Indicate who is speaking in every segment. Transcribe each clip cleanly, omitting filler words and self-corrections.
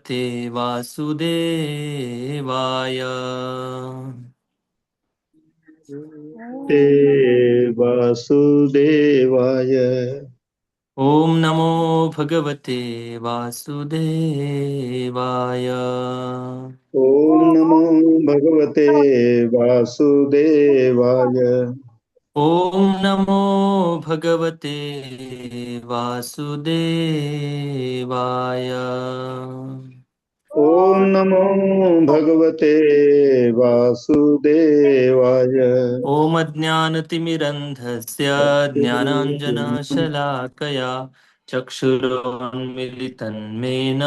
Speaker 1: ते वासुदेवाय।
Speaker 2: ते वासुदेवाय।
Speaker 1: ओम नमो भगवते वासुदेवाय।
Speaker 2: ओम नमो भगवते वासुदेवाय।
Speaker 1: ओम नमो भगवते वासुदेवाय।
Speaker 2: ओम नमो भगवते वासुदेवाय।
Speaker 1: ॐ अज्ञानतिमिरन्धस्य ज्ञानाञ्जनशलाकया चक्षुरोन्मिलितं मेन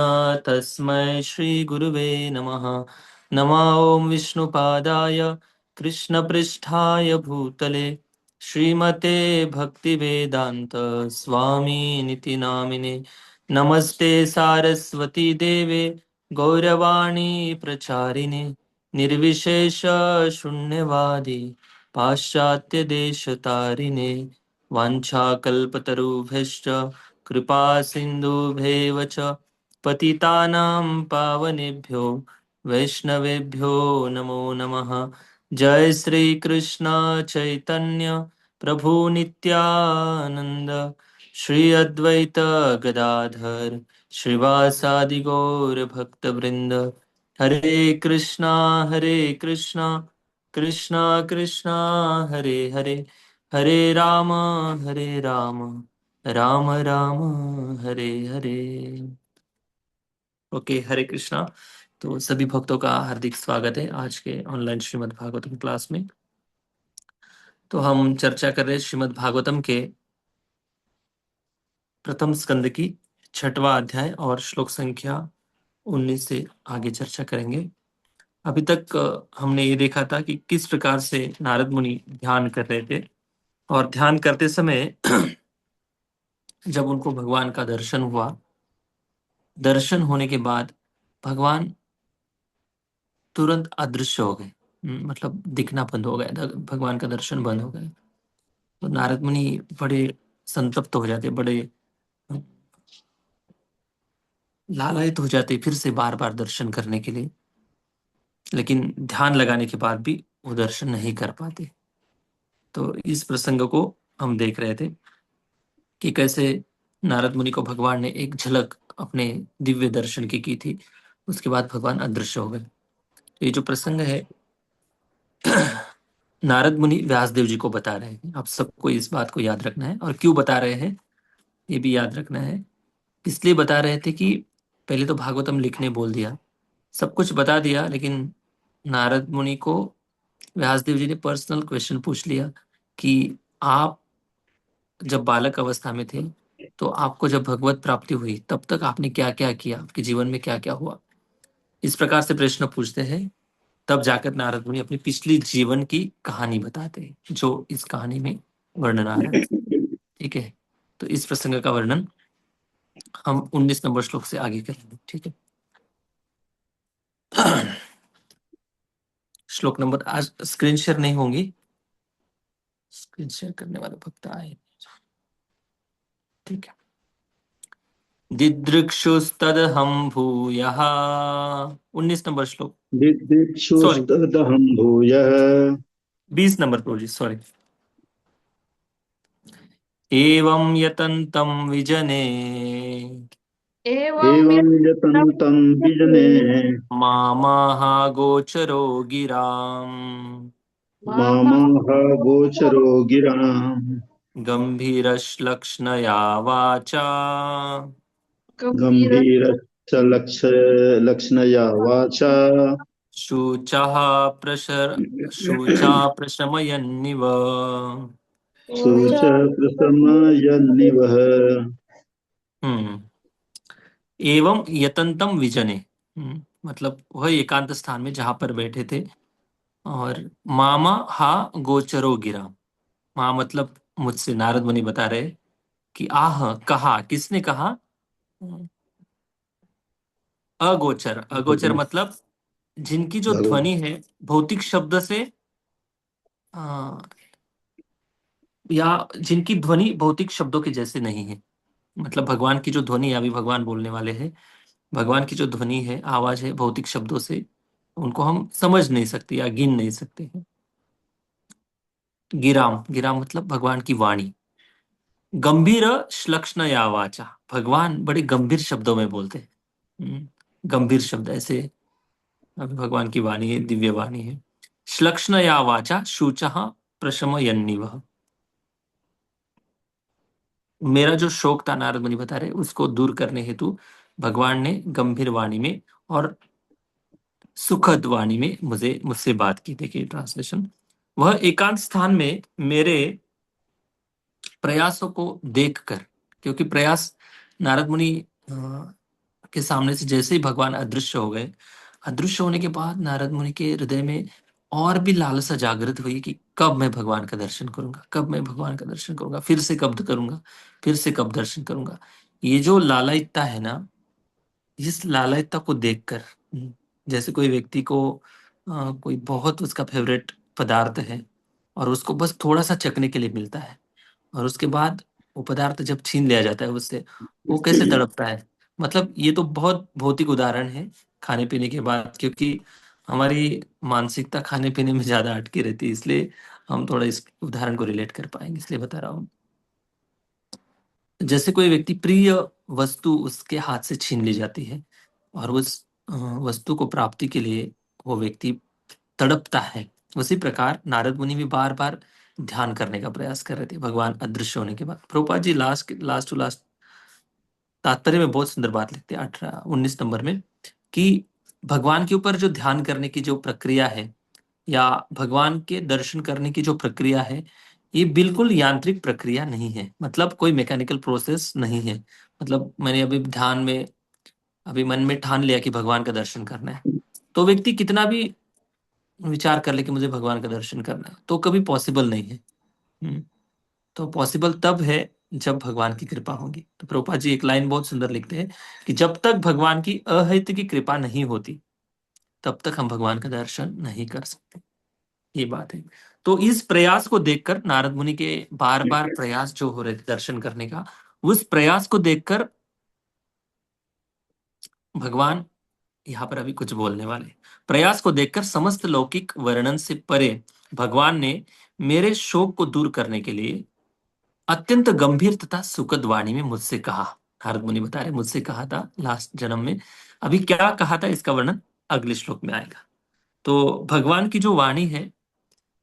Speaker 1: तस्मै श्रीगुरुवे नमः। नमः ॐ विष्णुपादाय कृष्णपृष्ठाय भूतले श्रीमते भक्तिवेदान्त स्वामीनिति नामिने। नमस्ते सारस्वती देवे गौरवाणी प्रचारिणे निर्विशेष शून्यवादी पाश्चात्यदेशतारिणे वाञ्छाकल्पतरुभ्यश्च कृपा सिन्धुभ्येव च पतितानां पावनेभ्यो वैष्णवेभ्यो नमो नमः। जय श्री कृष्ण चैतन्य प्रभु नित्यानंद श्री अद्वैत गदाधर श्रीवासादि गौर भक्तवृंद। हरे कृष्णा कृष्णा कृष्णा हरे हरे, हरे राम राम राम हरे हरे। ओके, हरे कृष्णा। तो सभी भक्तों का हार्दिक स्वागत है आज के ऑनलाइन श्रीमद् भागवतम क्लास में। तो हम चर्चा कर रहे हैं श्रीमद् भागवतम के प्रथम स्कंद की 6वां अध्याय और श्लोक संख्या 19 से आगे चर्चा करेंगे। अभी तक हमने ये देखा था कि किस प्रकार से नारद मुनि ध्यान कर रहे थे, और ध्यान करते समय जब उनको भगवान का दर्शन हुआ, दर्शन होने के बाद भगवान तुरंत अदृश्य हो गए। मतलब दिखना बंद हो गया, भगवान का दर्शन बंद हो गया। तो नारद मुनि बड़े संतप्त हो जाते, बड़े लालायित हो जाते फिर से बार बार दर्शन करने के लिए, लेकिन ध्यान लगाने के बाद भी वो दर्शन नहीं कर पाते। तो इस प्रसंग को हम देख रहे थे कि कैसे नारद मुनि को भगवान ने एक झलक अपने दिव्य दर्शन की थी, उसके बाद भगवान अदृश्य हो गए। ये जो प्रसंग है नारद मुनि व्यासदेव जी को बता रहे हैं। आप सबको इस बात को याद रखना है, और क्यों बता रहे हैं ये भी याद रखना है। इसलिए बता रहे थे कि पहले तो भागवतम लिखने बोल दिया, सब कुछ बता दिया, लेकिन नारद मुनि को व्यासदेव जी ने पर्सनल क्वेश्चन पूछ लिया कि आप जब बालक अवस्था में थे तो आपको जब भगवत प्राप्ति हुई तब तक आपने क्या क्या किया, आपके जीवन में क्या क्या हुआ। इस प्रकार से प्रश्न पूछते हैं, तब जाकर नारद मुनि अपनी पिछली जीवन की कहानी बताते हैं, जो इस कहानी में वर्णन आ रहा है। ठीक है, तो इस प्रसंग का वर्णन हम 19 नंबर श्लोक से आगे करेंगे। ठीक है, श्लोक नंबर, आज स्क्रीन शेयर नहीं होंगी, स्क्रीन शेयर करने वाले भक्त आए। ठीक है, दिदृक्षुस्तदहं भूयः, 19 नंबर श्लोक, सॉरी
Speaker 2: दिदिक्षुस्तदहं भूयः।
Speaker 1: 20 नंबर पर जी, सॉरी। एवं यतन्तं विजने
Speaker 3: एवं
Speaker 2: एवं
Speaker 3: यत्तं
Speaker 2: यतन्तं विजने
Speaker 1: मामाह गोचरो गिराम्
Speaker 3: मामा
Speaker 2: मामाह गोचरो गिराम्।
Speaker 1: गम्भीरश्लक्ष्णया वाचा
Speaker 3: गंभीर
Speaker 2: गम्भीरश्च लक्ष्णया वाचा
Speaker 1: शुचः शुचा प्रशमयन्निव।
Speaker 2: शुच
Speaker 3: ऊंचा
Speaker 2: प्रशमयन्निवः।
Speaker 1: हम्म, एवं यतंतम विजने, मतलब वह एकांत स्थान में जहां पर बैठे थे। और मामा हा गोचरो गिरा, माँ मतलब मुझसे, नारद मुनि बता रहे कि आह कहा, किसने कहा, अगोचर, अगोचर मतलब जिनकी जो
Speaker 2: भगवान
Speaker 1: ध्वनि है भौतिक शब्द से अ, या जिनकी ध्वनि भौतिक शब्दों के जैसे नहीं है। मतलब भगवान की जो ध्वनि है, अभी भगवान बोलने वाले हैं, भगवान की जो ध्वनि है, आवाज है, भौतिक शब्दों से उनको हम समझ नहीं सकते या गिन नहीं सकते हैं। गिराम, गिराम मतलब भगवान की वाणी। गंभीर श्लक्ष्ण या वाचा, भगवान बड़े गंभीर शब्दों में बोलते हैं। गंभीर शब्द ऐसे, अभी भगवान की वाणी है, दिव्य वाणी है। श्लक्ष्ण या वाचा शुचः प्रशमयन्निव, मेरा जो शोक था, नारद मुनि बता रहे, उसको दूर करने हेतु भगवान ने गंभीर वाणी में और सुखद वाणी में मुझसे बात की। देखिए ट्रांसलेशन, वह एकांत स्थान में मेरे प्रयासों को देखकर, क्योंकि प्रयास, नारद मुनि के सामने से जैसे ही भगवान अदृश्य हो गए, अदृश्य होने के बाद नारद मुनि के हृदय में और भी लालसा जागृत हुई कि कब मैं भगवान का दर्शन करूंगा, कब मैं भगवान का दर्शन करूंगा, फिर से कब करूंगा, फिर से कब दर्शन करूंगा। ये जो लालायिता है ना, इस लालायिता को देखकर, जैसे कोई व्यक्ति को कोई बहुत उसका फेवरेट पदार्थ है और उसको बस थोड़ा सा चखने के लिए मिलता है, और उसके बाद वो पदार्थ जब छीन लिया जाता है उससे, वो कैसे तड़पता है। मतलब ये तो बहुत भौतिक उदाहरण है खाने पीने के बाद, क्योंकि हमारी मानसिकता खाने पीने में ज्यादा अटकी रहती है, इसलिए हम थोड़ा इस उदाहरण को रिलेट कर पाएंगे, इसलिए बता रहा हूँ। जैसे कोई व्यक्ति प्रिय वस्तु उसके हाथ से छीन ली जाती है और उस वस्तु को प्राप्ति के लिए वो व्यक्ति तड़पता है, उसी प्रकार नारद मुनि भी बार बार ध्यान करने का प्रयास कर रहे थे भगवान अदृश्य होने के बाद। Prabhupada ji last last to last तात्पर्य में बहुत सुंदर बात लिखते हैं 19 नंबर में, कि भगवान के ऊपर जो ध्यान करने की जो प्रक्रिया है या भगवान के दर्शन करने की जो प्रक्रिया है, ये बिल्कुल यांत्रिक प्रक्रिया नहीं है, मतलब कोई मैकेनिकल प्रोसेस नहीं है। मतलब मैंने अभी ध्यान में, अभी मन में ठान लिया कि भगवान का दर्शन करना है, तो व्यक्ति कितना भी विचार कर ले कि मुझे भगवान का दर्शन करना है, तो कभी पॉसिबल नहीं है। तो पॉसिबल तब है जब भगवान की कृपा होगी। तो प्रभुपाद जी एक लाइन बहुत सुंदर लिखते हैं कि जब तक भगवान की अहित की कृपा नहीं होती, तब तक हम भगवान का दर्शन नहीं कर सकते। ये बात है। तो इस प्रयास को देखकर, नारद मुनि के बार बार प्रयास जो हो रहे थे दर्शन करने का, उस प्रयास को देखकर भगवान यहाँ पर अभी कुछ बोलने वाले। प्रयास को देखकर समस्त लौकिक वर्णन से परे भगवान ने मेरे शोक को दूर करने के लिए अत्यंत गंभीर तथा सुखद वाणी में मुझसे कहा। नारद मुनि बता रहे, मुझसे कहा था लास्ट जन्म में। अभी क्या कहा था इसका वर्णन अगले श्लोक में आएगा। तो भगवान की जो वाणी है,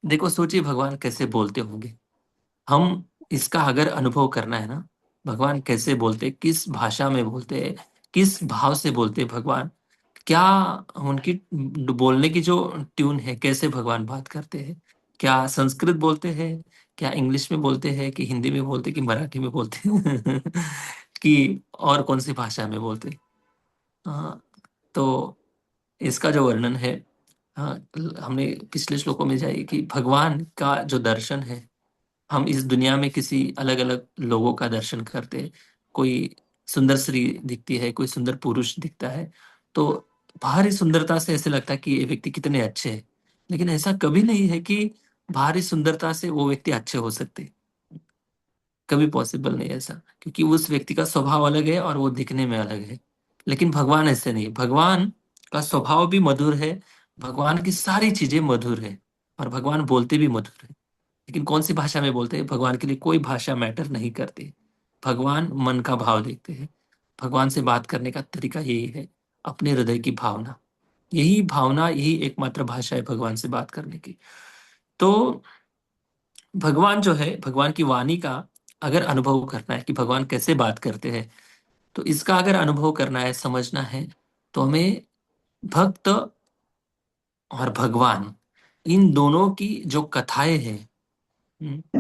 Speaker 1: देखो सोचिए भगवान कैसे बोलते होंगे। हम इसका अगर अनुभव करना है ना, भगवान कैसे बोलते, किस भाषा में बोलते हैं, किस भाव से बोलते हैं भगवान, क्या उनकी बोलने की जो ट्यून है, कैसे भगवान बात करते हैं, क्या संस्कृत बोलते हैं, क्या इंग्लिश में बोलते हैं, कि हिंदी में बोलते, कि मराठी में बोलते हैं कि और कौन सी भाषा में बोलते। हाँ, तो इसका जो वर्णन है, हाँ, हमने पिछले श्लोकों में जाए कि भगवान का जो दर्शन है, हम इस दुनिया में किसी अलग अलग लोगों का दर्शन करते हैं। कोई सुंदर स्त्री दिखती है, कोई सुंदर पुरुष दिखता है, तो बाहरी सुंदरता से ऐसे लगता है कि ये व्यक्ति कितने अच्छे हैं, लेकिन ऐसा कभी नहीं है कि बाहरी सुंदरता से वो व्यक्ति अच्छे हो सकते। कभी पॉसिबल नहीं है ऐसा, क्योंकि उस व्यक्ति का स्वभाव अलग है और वो दिखने में अलग है। लेकिन भगवान ऐसे नहीं, भगवान का स्वभाव भी मधुर है, भगवान की सारी चीजें मधुर है, और भगवान बोलते भी मधुर है। लेकिन कौन सी भाषा में बोलते हैं, भगवान के लिए कोई भाषा मैटर नहीं करती। भगवान मन का भाव देखते हैं। भगवान से बात करने का तरीका यही है, अपने हृदय की भावना, यही भावना, यही एकमात्र भाषा है भगवान से बात करने की। तो भगवान जो है, भगवान की वाणी का अगर अनुभव करना है कि भगवान कैसे बात करते हैं, तो इसका अगर अनुभव करना है, समझना है, तो हमें भक्त और भगवान, इन दोनों की जो कथाएं हैं,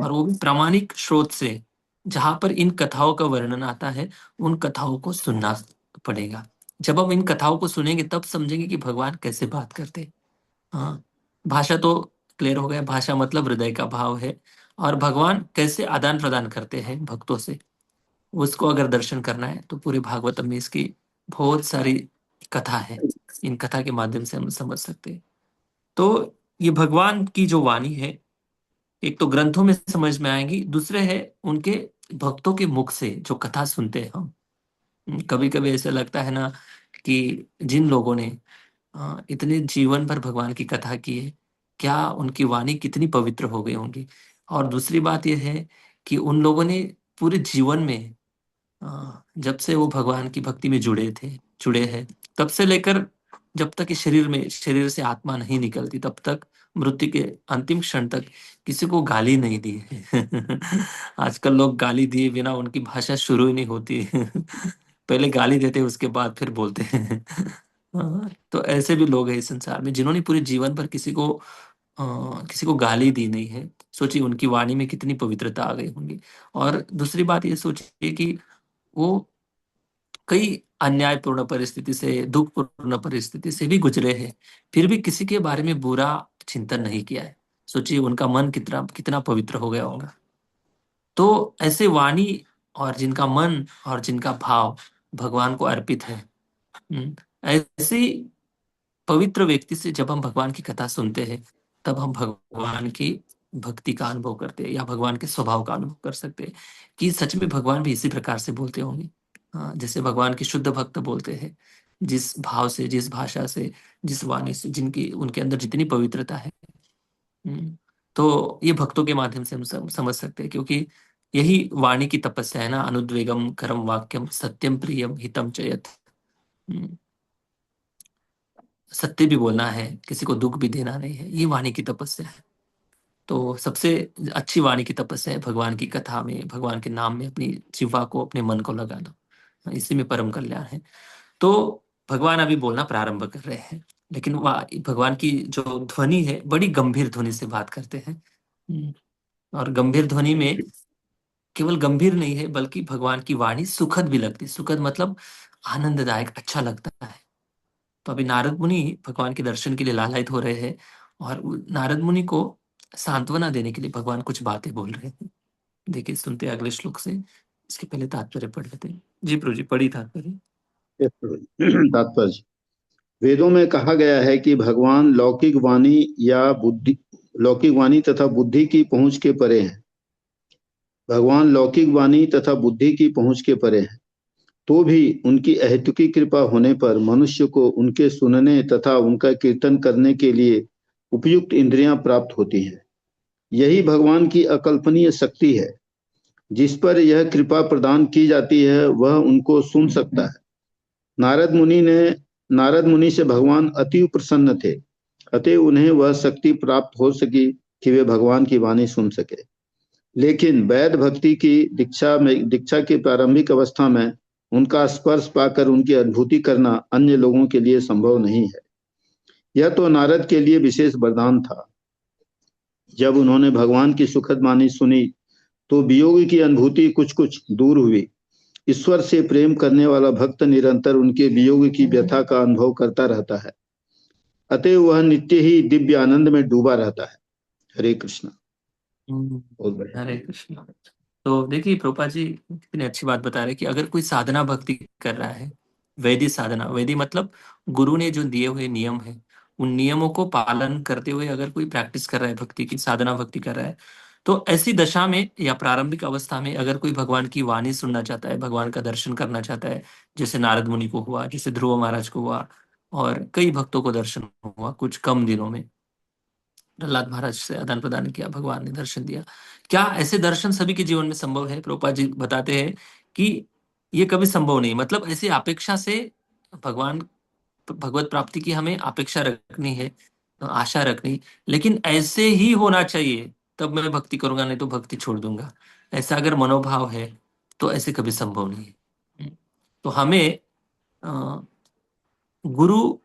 Speaker 1: और वो भी प्रामाणिक स्रोत से, जहां पर इन कथाओं का वर्णन आता है, उन कथाओं को सुनना पड़ेगा। जब हम इन कथाओं को सुनेंगे तब समझेंगे कि भगवान कैसे बात करते हैं। हाँ, भाषा तो क्लियर हो गया, भाषा मतलब हृदय का भाव है, और भगवान कैसे आदान प्रदान करते हैं भक्तों से, उसको अगर दर्शन करना है तो पूरे भागवतम में इसकी बहुत सारी कथा है। इन कथा के माध्यम से हम समझ सकते हैं। तो ये भगवान की जो वाणी है, एक तो ग्रंथों में समझ में आएंगी, दूसरे है उनके भक्तों के मुख से जो कथा सुनते हैं हम। कभी कभी ऐसा लगता है ना कि जिन लोगों ने इतने जीवन भर भगवान की कथा की है, क्या उनकी वाणी कितनी पवित्र हो गई होंगी। और दूसरी बात यह है कि उन लोगों ने पूरे जीवन में जब से वो भगवान की भक्ति में जुड़े हैं, तब से लेकर जब तक इस शरीर से आत्मा नहीं निकलती, तब तक मृत्यु के अंतिम क्षण तक किसी को गाली नहीं दी है। आजकल लोग गाली दिए बिना उनकी भाषा शुरू ही नहीं होती। पहले गाली देते उसके बाद फिर बोलते हैं। तो ऐसे भी लोग हैं इस संसार में जिन्होंने पूरे जीवन भर किसी को गाली दी नहीं है। सोचिए उनकी वाणी में कितनी पवित्रता आ गई होंगी। और दूसरी बात ये सोचिए कि वो कई अन्यायपूर्ण परिस्थिति से, दुखपूर्ण परिस्थिति से भी गुजरे हैं, फिर भी किसी के बारे में बुरा चिंतन नहीं किया है। सोचिए उनका मन कितना कितना पवित्र हो गया होगा। तो ऐसे वाणी और जिनका मन और जिनका भाव भगवान को अर्पित है, ऐसे पवित्र व्यक्ति से जब हम भगवान की कथा सुनते हैं, तब हम भगवान की भक्ति का अनुभव करते हैं या भगवान के स्वभाव का अनुभव कर सकते हैं कि सच में भगवान भी इसी प्रकार से बोलते होंगे। हाँ, जैसे भगवान के शुद्ध भक्त बोलते हैं, जिस भाव से, जिस भाषा से, जिस वाणी से, जिनकी उनके अंदर जितनी पवित्रता है। हम्म, तो ये भक्तों के माध्यम से हम समझ सकते हैं, क्योंकि यही वाणी की तपस्या है ना, अनुद्वेगम करम वाक्यम सत्यम प्रियम हितम चयत। हम्म, सत्य भी बोलना है, किसी को दुख भी देना नहीं है, ये वाणी की तपस्या है। तो सबसे अच्छी वाणी की तपस्या है भगवान की कथा में, भगवान के नाम में अपनी जिह्वा को, अपने मन को लगा दो, इसी में परम कल्याण है। तो भगवान अभी बोलना प्रारंभ कर रहे हैं, लेकिन भगवान की जो ध्वनि है बड़ी गंभीर ध्वनि से बात करते हैं। और गंभीर ध्वनि में केवल गंभीर नहीं है, बल्कि भगवान की वाणी सुखद भी लगती है। सुखद मतलब आनंददायक, अच्छा लगता है। तो अभी नारद मुनि भगवान के दर्शन के लिए लालायित हो रहे हैं, और नारद मुनि को सांत्वना देने के लिए भगवान कुछ बातें बोल रहे हैं। देखिए, सुनते हैं अगले श्लोक से। इसके पहले तात्पर्य पढ़ लेते हैं। जी प्रभु जी, पढ़ी तात्पर्य।
Speaker 2: तात्पर्य। वेदों में कहा गया है कि भगवान लौकिक वाणी तथा बुद्धि की पहुंच के परे हैं। भगवान लौकिक वाणी तथा बुद्धि की पहुंच के परे हैं, तो भी उनकी अहेतुकी कृपा होने पर मनुष्य को उनके सुनने तथा उनका कीर्तन करने के लिए उपयुक्त इंद्रियां प्राप्त होती हैं। यही भगवान की अकल्पनीय शक्ति है। जिस पर यह कृपा प्रदान की जाती है वह उनको सुन सकता है। नारद मुनि ने नारद मुनि से भगवान अति प्रसन्न थे, अतः उन्हें वह शक्ति प्राप्त हो सकी कि वे भगवान की वाणी सुन सके। लेकिन वैध भक्ति की दीक्षा की प्रारंभिक अवस्था में उनका स्पर्श पाकर उनकी अनुभूति करना अन्य लोगों के लिए संभव नहीं है। यह तो नारद के लिए विशेष वरदान था। जब उन्होंने भगवान की सुखद वाणी सुनी तो वियोग की अनुभूति कुछ कुछ दूर हुई। ईश्वर से प्रेम करने वाला भक्त निरंतर उनके वियोग की व्यथा का अनुभव करता रहता है, अतः वह नित्य ही दिव्य आनंद में डूबा रहता है। हरे कृष्ण। बहुत बढ़िया।
Speaker 1: हरे कृष्ण। तो देखिए प्रभुपा जी कितनी अच्छी बात बता रहे हैं कि अगर कोई साधना भक्ति कर रहा है, वैदिक साधना, वैदिक मतलब गुरु ने जो दिए हुए नियम है, उन नियमों को पालन करते हुए अगर कोई प्रैक्टिस कर रहा है, भक्ति की साधना भक्ति कर रहा है, तो ऐसी दशा में या प्रारंभिक अवस्था में अगर कोई भगवान की वाणी सुनना चाहता है, भगवान का दर्शन करना चाहता है, जैसे नारद मुनि को हुआ, जैसे ध्रुव महाराज को हुआ, और कई भक्तों को दर्शन हुआ कुछ कम दिनों में, प्रहलाद महाराज से आदान प्रदान किया, भगवान ने दर्शन दिया। क्या ऐसे दर्शन सभी के जीवन में संभव है? प्रभुपाद जी बताते हैं कि ये कभी संभव नहीं। मतलब ऐसी अपेक्षा से भगवान, भगवत प्राप्ति की हमें अपेक्षा रखनी है, आशा रखनी, लेकिन ऐसे ही होना चाहिए तब मैं भक्ति करूंगा, नहीं तो भक्ति छोड़ दूंगा, ऐसा अगर मनोभाव है तो ऐसे कभी संभव नहीं है। तो हमें अ, गुरु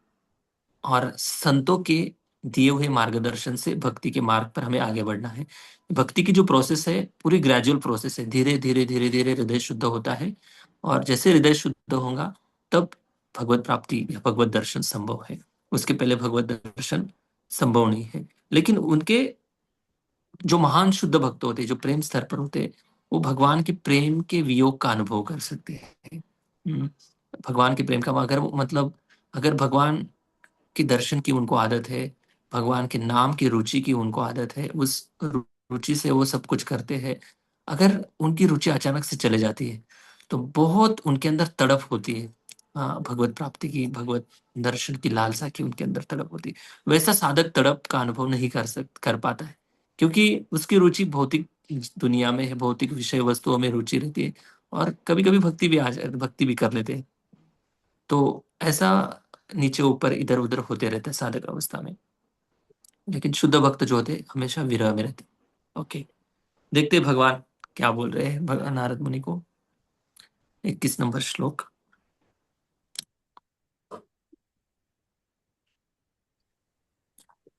Speaker 1: और संतों के दिए हुए मार्गदर्शन से भक्ति के मार्ग पर हमें आगे बढ़ना है। भक्ति की जो प्रोसेस है पूरी ग्रेजुअल प्रोसेस है, धीरे धीरे धीरे धीरे हृदय शुद्ध होता है, और जैसे हृदय शुद्ध होगा तब भगवत प्राप्ति या भगवत दर्शन संभव है। उसके पहले भगवत दर्शन संभव नहीं है। लेकिन उनके जो महान शुद्ध भक्त होते, जो प्रेम स्तर पर होते, वो भगवान के प्रेम के वियोग का अनुभव कर सकते हैं। भगवान के प्रेम का अगर मतलब, अगर भगवान के दर्शन की उनको आदत है, भगवान के नाम की रुचि की उनको आदत है, उस रुचि से वो सब कुछ करते हैं, अगर उनकी रुचि अचानक से चले जाती है तो बहुत उनके अंदर तड़प होती है, भगवत प्राप्ति की, भगवत दर्शन की लालसा की उनके अंदर तड़प होती है, वैसा साधक तड़प का अनुभव नहीं कर पाता है, क्योंकि उसकी रुचि भौतिक दुनिया में है, भौतिक विषय वस्तुओं में रुचि रहती है, और कभी कभी भक्ति भी कर लेते हैं। तो ऐसा नीचे ऊपर इधर उधर होते रहता है साधक अवस्था में। लेकिन शुद्ध भक्त जो होते हैं हमेशा विरह में रहते हैं। ओके, देखते हैं भगवान क्या बोल रहे हैं नारद मुनि को। 21 नंबर श्लोक।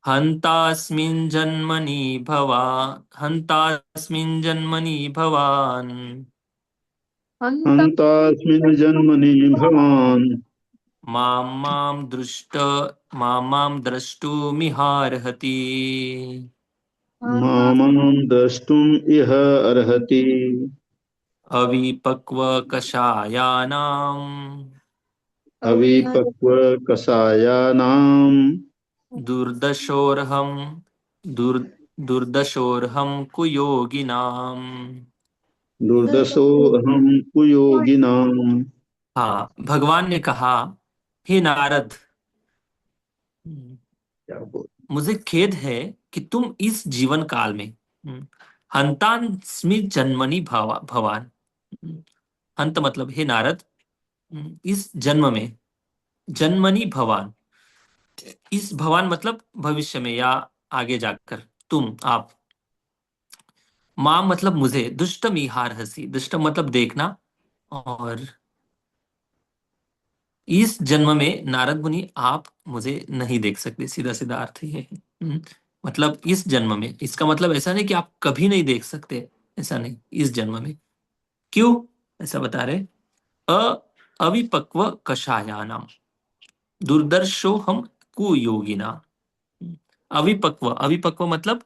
Speaker 1: हन्तास्मिन् जन्मनि भवान्
Speaker 3: हन्त
Speaker 2: हन्तास्मिन् जन्मनि भवान्
Speaker 1: मां मां दृष्ट मां मां द्रष्टुमिहार्हति।
Speaker 2: मां द्रष्टुम् इह अर्हति।
Speaker 1: अविपक्वकषायाणाम्
Speaker 2: अविपक्वकषायाणाम्
Speaker 1: दुर्दशोर्हं दुर् दुर्दशोर्हं कुयोगिनाम्।
Speaker 2: दुर्दशोऽहं कुयोगिनाम्।
Speaker 1: हाँ, भगवान ने कहा, हे नारद,
Speaker 2: क्या बोल।
Speaker 1: मुझे खेद है कि तुम इस जीवन काल में हंतास्मि जन्मनि भवान। हंत मतलब हे नारद, इस जन्म में, जन्मनि भवान, इस भवान मतलब भविष्य में या आगे जाकर, तुम आप, मां मतलब मुझे, दुष्टम इहार हसी, दुष्टम मतलब देखना, और इस जन्म में नारद मुनि आप मुझे नहीं देख सकते, सीधा सीधा अर्थ ये है। मतलब इस जन्म में, इसका मतलब ऐसा नहीं कि आप कभी नहीं देख सकते, ऐसा नहीं, इस जन्म में। क्यों ऐसा बता रहे? अ अविपक्व कषायानाम दुर्दर्शो हम कुयोगिना। अविपक्व, अविपक्व मतलब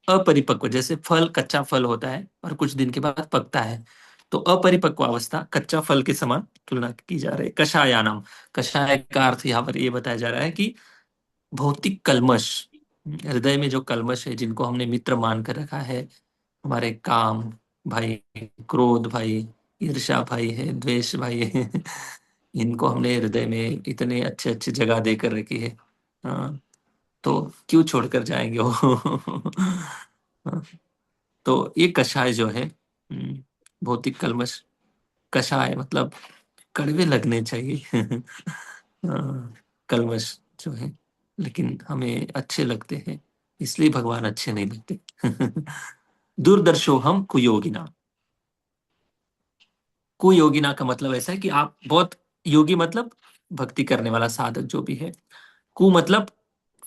Speaker 1: अपरिपक्व, जैसे फल, कच्चा फल होता है और कुछ दिन के बाद पकता है, तो अपरिपक्व अवस्था कच्चा फल के समान तुलना की जा रही है। कषायानाम, कषाय का अर्थ यहाँ पर ये बताया जा रहा है कि भौतिक कल्मश, हृदय में जो कल्मश है, जिनको हमने मित्र मान कर रखा है, हमारे काम भाई, क्रोध भाई, ईर्ष्या भाई है, द्वेष भाई है, इनको हमने हृदय में इतने अच्छे अच्छे जगह देकर रखी है, हाँ, तो क्यों छोड़कर जाएंगे वो। तो ये कषाय जो है, भौतिक कल्मश, कषाय मतलब कड़वे लगने चाहिए। कल्मश जो है, लेकिन हमें अच्छे लगते हैं, इसलिए भगवान अच्छे नहीं लगते। दूरदर्शो हम कुयोगिना। कुयोगिना का मतलब ऐसा है कि आप बहुत, योगी मतलब भक्ति करने वाला साधक जो भी है। कु मतलब,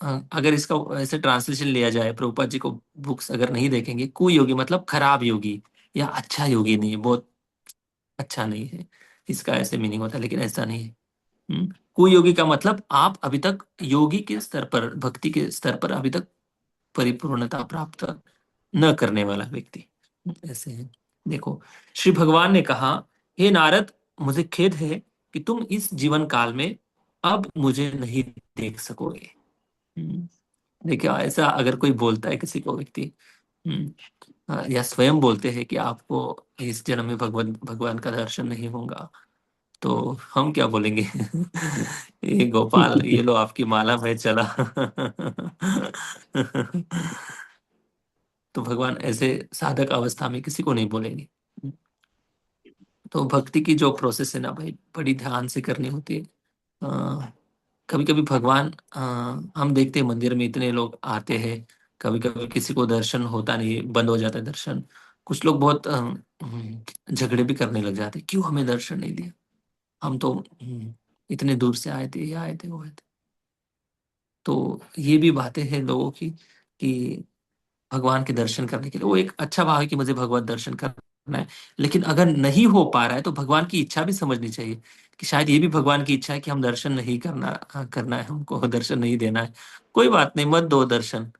Speaker 1: अगर इसका ऐसे ट्रांसलेशन लिया जाए, प्रभुपाद जी को बुक्स अगर नहीं देखेंगे, कुयोगी मतलब खराब योगी या अच्छा योगी नहीं है, बहुत अच्छा नहीं है, इसका ऐसे मीनिंग होता है, लेकिन ऐसा नहीं है। कुयोगी का मतलब आप अभी तक योगी के स्तर पर, भक्ति के स्तर पर अभी तक परिपूर्णता प्राप्त न करने वाला व्यक्ति, ऐसे है। देखो, श्री भगवान ने कहा, हे नारद, मुझे खेद है कि तुम इस जीवन काल में अब मुझे नहीं देख सकोगे। हम्म, देखिए, ऐसा अगर कोई बोलता है किसी को, व्यक्ति, या स्वयं बोलते हैं कि आपको इस जन्म में भगवान भगवान का दर्शन नहीं होगा, तो हम क्या बोलेंगे? ये गोपाल, ये लो आपकी माला में चला। तो भगवान ऐसे साधक अवस्था में किसी को नहीं बोलेंगे। तो भक्ति की जो प्रोसेस है ना भाई, बड़ी ध्यान से करनी होती है। कभी कभी भगवान, हम देखते हैं मंदिर में इतने लोग आते हैं, कभी कभी किसी को दर्शन होता नहीं, बंद हो जाता है दर्शन। कुछ लोग बहुत झगड़े भी करने लग जाते हैं, क्यों हमें दर्शन नहीं दिया, हम तो इतने दूर से आए थे, ये आए थे, वो आए थे। तो ये भी बातें हैं लोगों की, कि भगवान के दर्शन करने के लिए वो एक अच्छा भाव है कि मुझे भगवत दर्शन करना है, लेकिन अगर नहीं हो पा रहा है तो भगवान की इच्छा भी समझनी चाहिए, कि शायद ये भी भगवान की इच्छा है कि हम दर्शन नहीं करना है, हमको दर्शन नहीं देना है। कोई बात नहीं, मत दो दर्शन।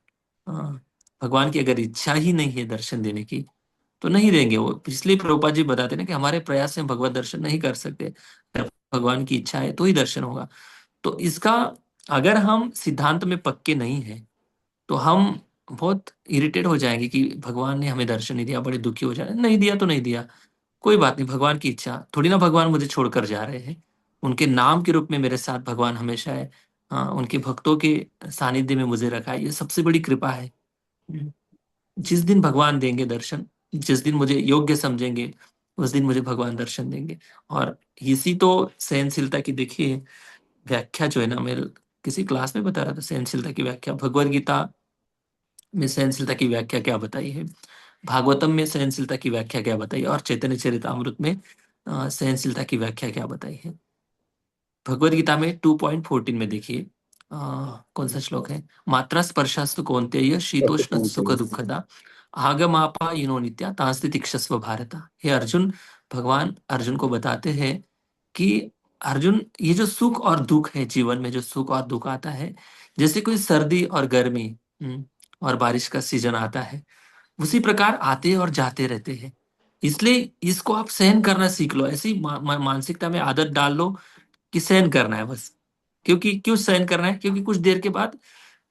Speaker 1: हाँ, भगवान की अगर इच्छा ही नहीं है दर्शन देने की, तो नहीं देंगे वो। इसलिए प्रभुपाद जी बताते हैं ना कि हमारे प्रयास से हम भगवत दर्शन नहीं कर सकते, अगर भगवान की इच्छा है तो ही दर्शन होगा। तो इसका, अगर हम सिद्धांत में पक्के नहीं है, तो हम बहुत इरिटेट हो जाएंगे कि भगवान ने हमें दर्शन नहीं दिया, बड़े दुखी हो जाए, नहीं दिया तो नहीं दिया, कोई बात नहीं, भगवान की इच्छा थोड़ी ना भगवान मुझे छोड़कर जा रहे हैं। उनके नाम के रूप में मेरे साथ भगवान हमेशा है। हाँ, उनके भक्तों के सानिध्य में मुझे रखा है, ये सबसे बड़ी कृपा है। हम्म। जिस दिन भगवान देंगे दर्शन, जिस दिन मुझे योग्य समझेंगे, उस दिन मुझे भगवान दर्शन देंगे। और इसी तो सहनशीलता की देखिए व्याख्या जो है ना, मैं किसी क्लास में बता रहा था सहनशीलता की व्याख्या, भगवत गीता में सहनशीलता की व्याख्या क्या बताई है, भागवतम में सहनशीलता की व्याख्या क्या बताई है, और चैतन्य चरितामृत में सहनशीलता की व्याख्या क्या बताई है। भगवत गीता में 2.14 में देखिए, कौन सा श्लोक है, मात्रा स्पर्शास्तु कौन्तेय शीतोष्ण सुख दुखदा आगमापा युनो नित्या तांस्ति तिक्षस्व भारता। हे अर्जुन, भगवान अर्जुन को बताते हैं कि अर्जुन, ये जो सुख और दुख है जीवन में, जो सुख और दुख आता है, जैसे कोई सर्दी और गर्मी, और बारिश का सीजन आता है, उसी प्रकार आते और जाते रहते हैं। इसलिए इसको आप सहन करना सीख लो, ऐसी मानसिकता में आदत डाल लो कि सहन करना है बस। क्योंकि क्यों सहन करना है, क्योंकि कुछ देर के बाद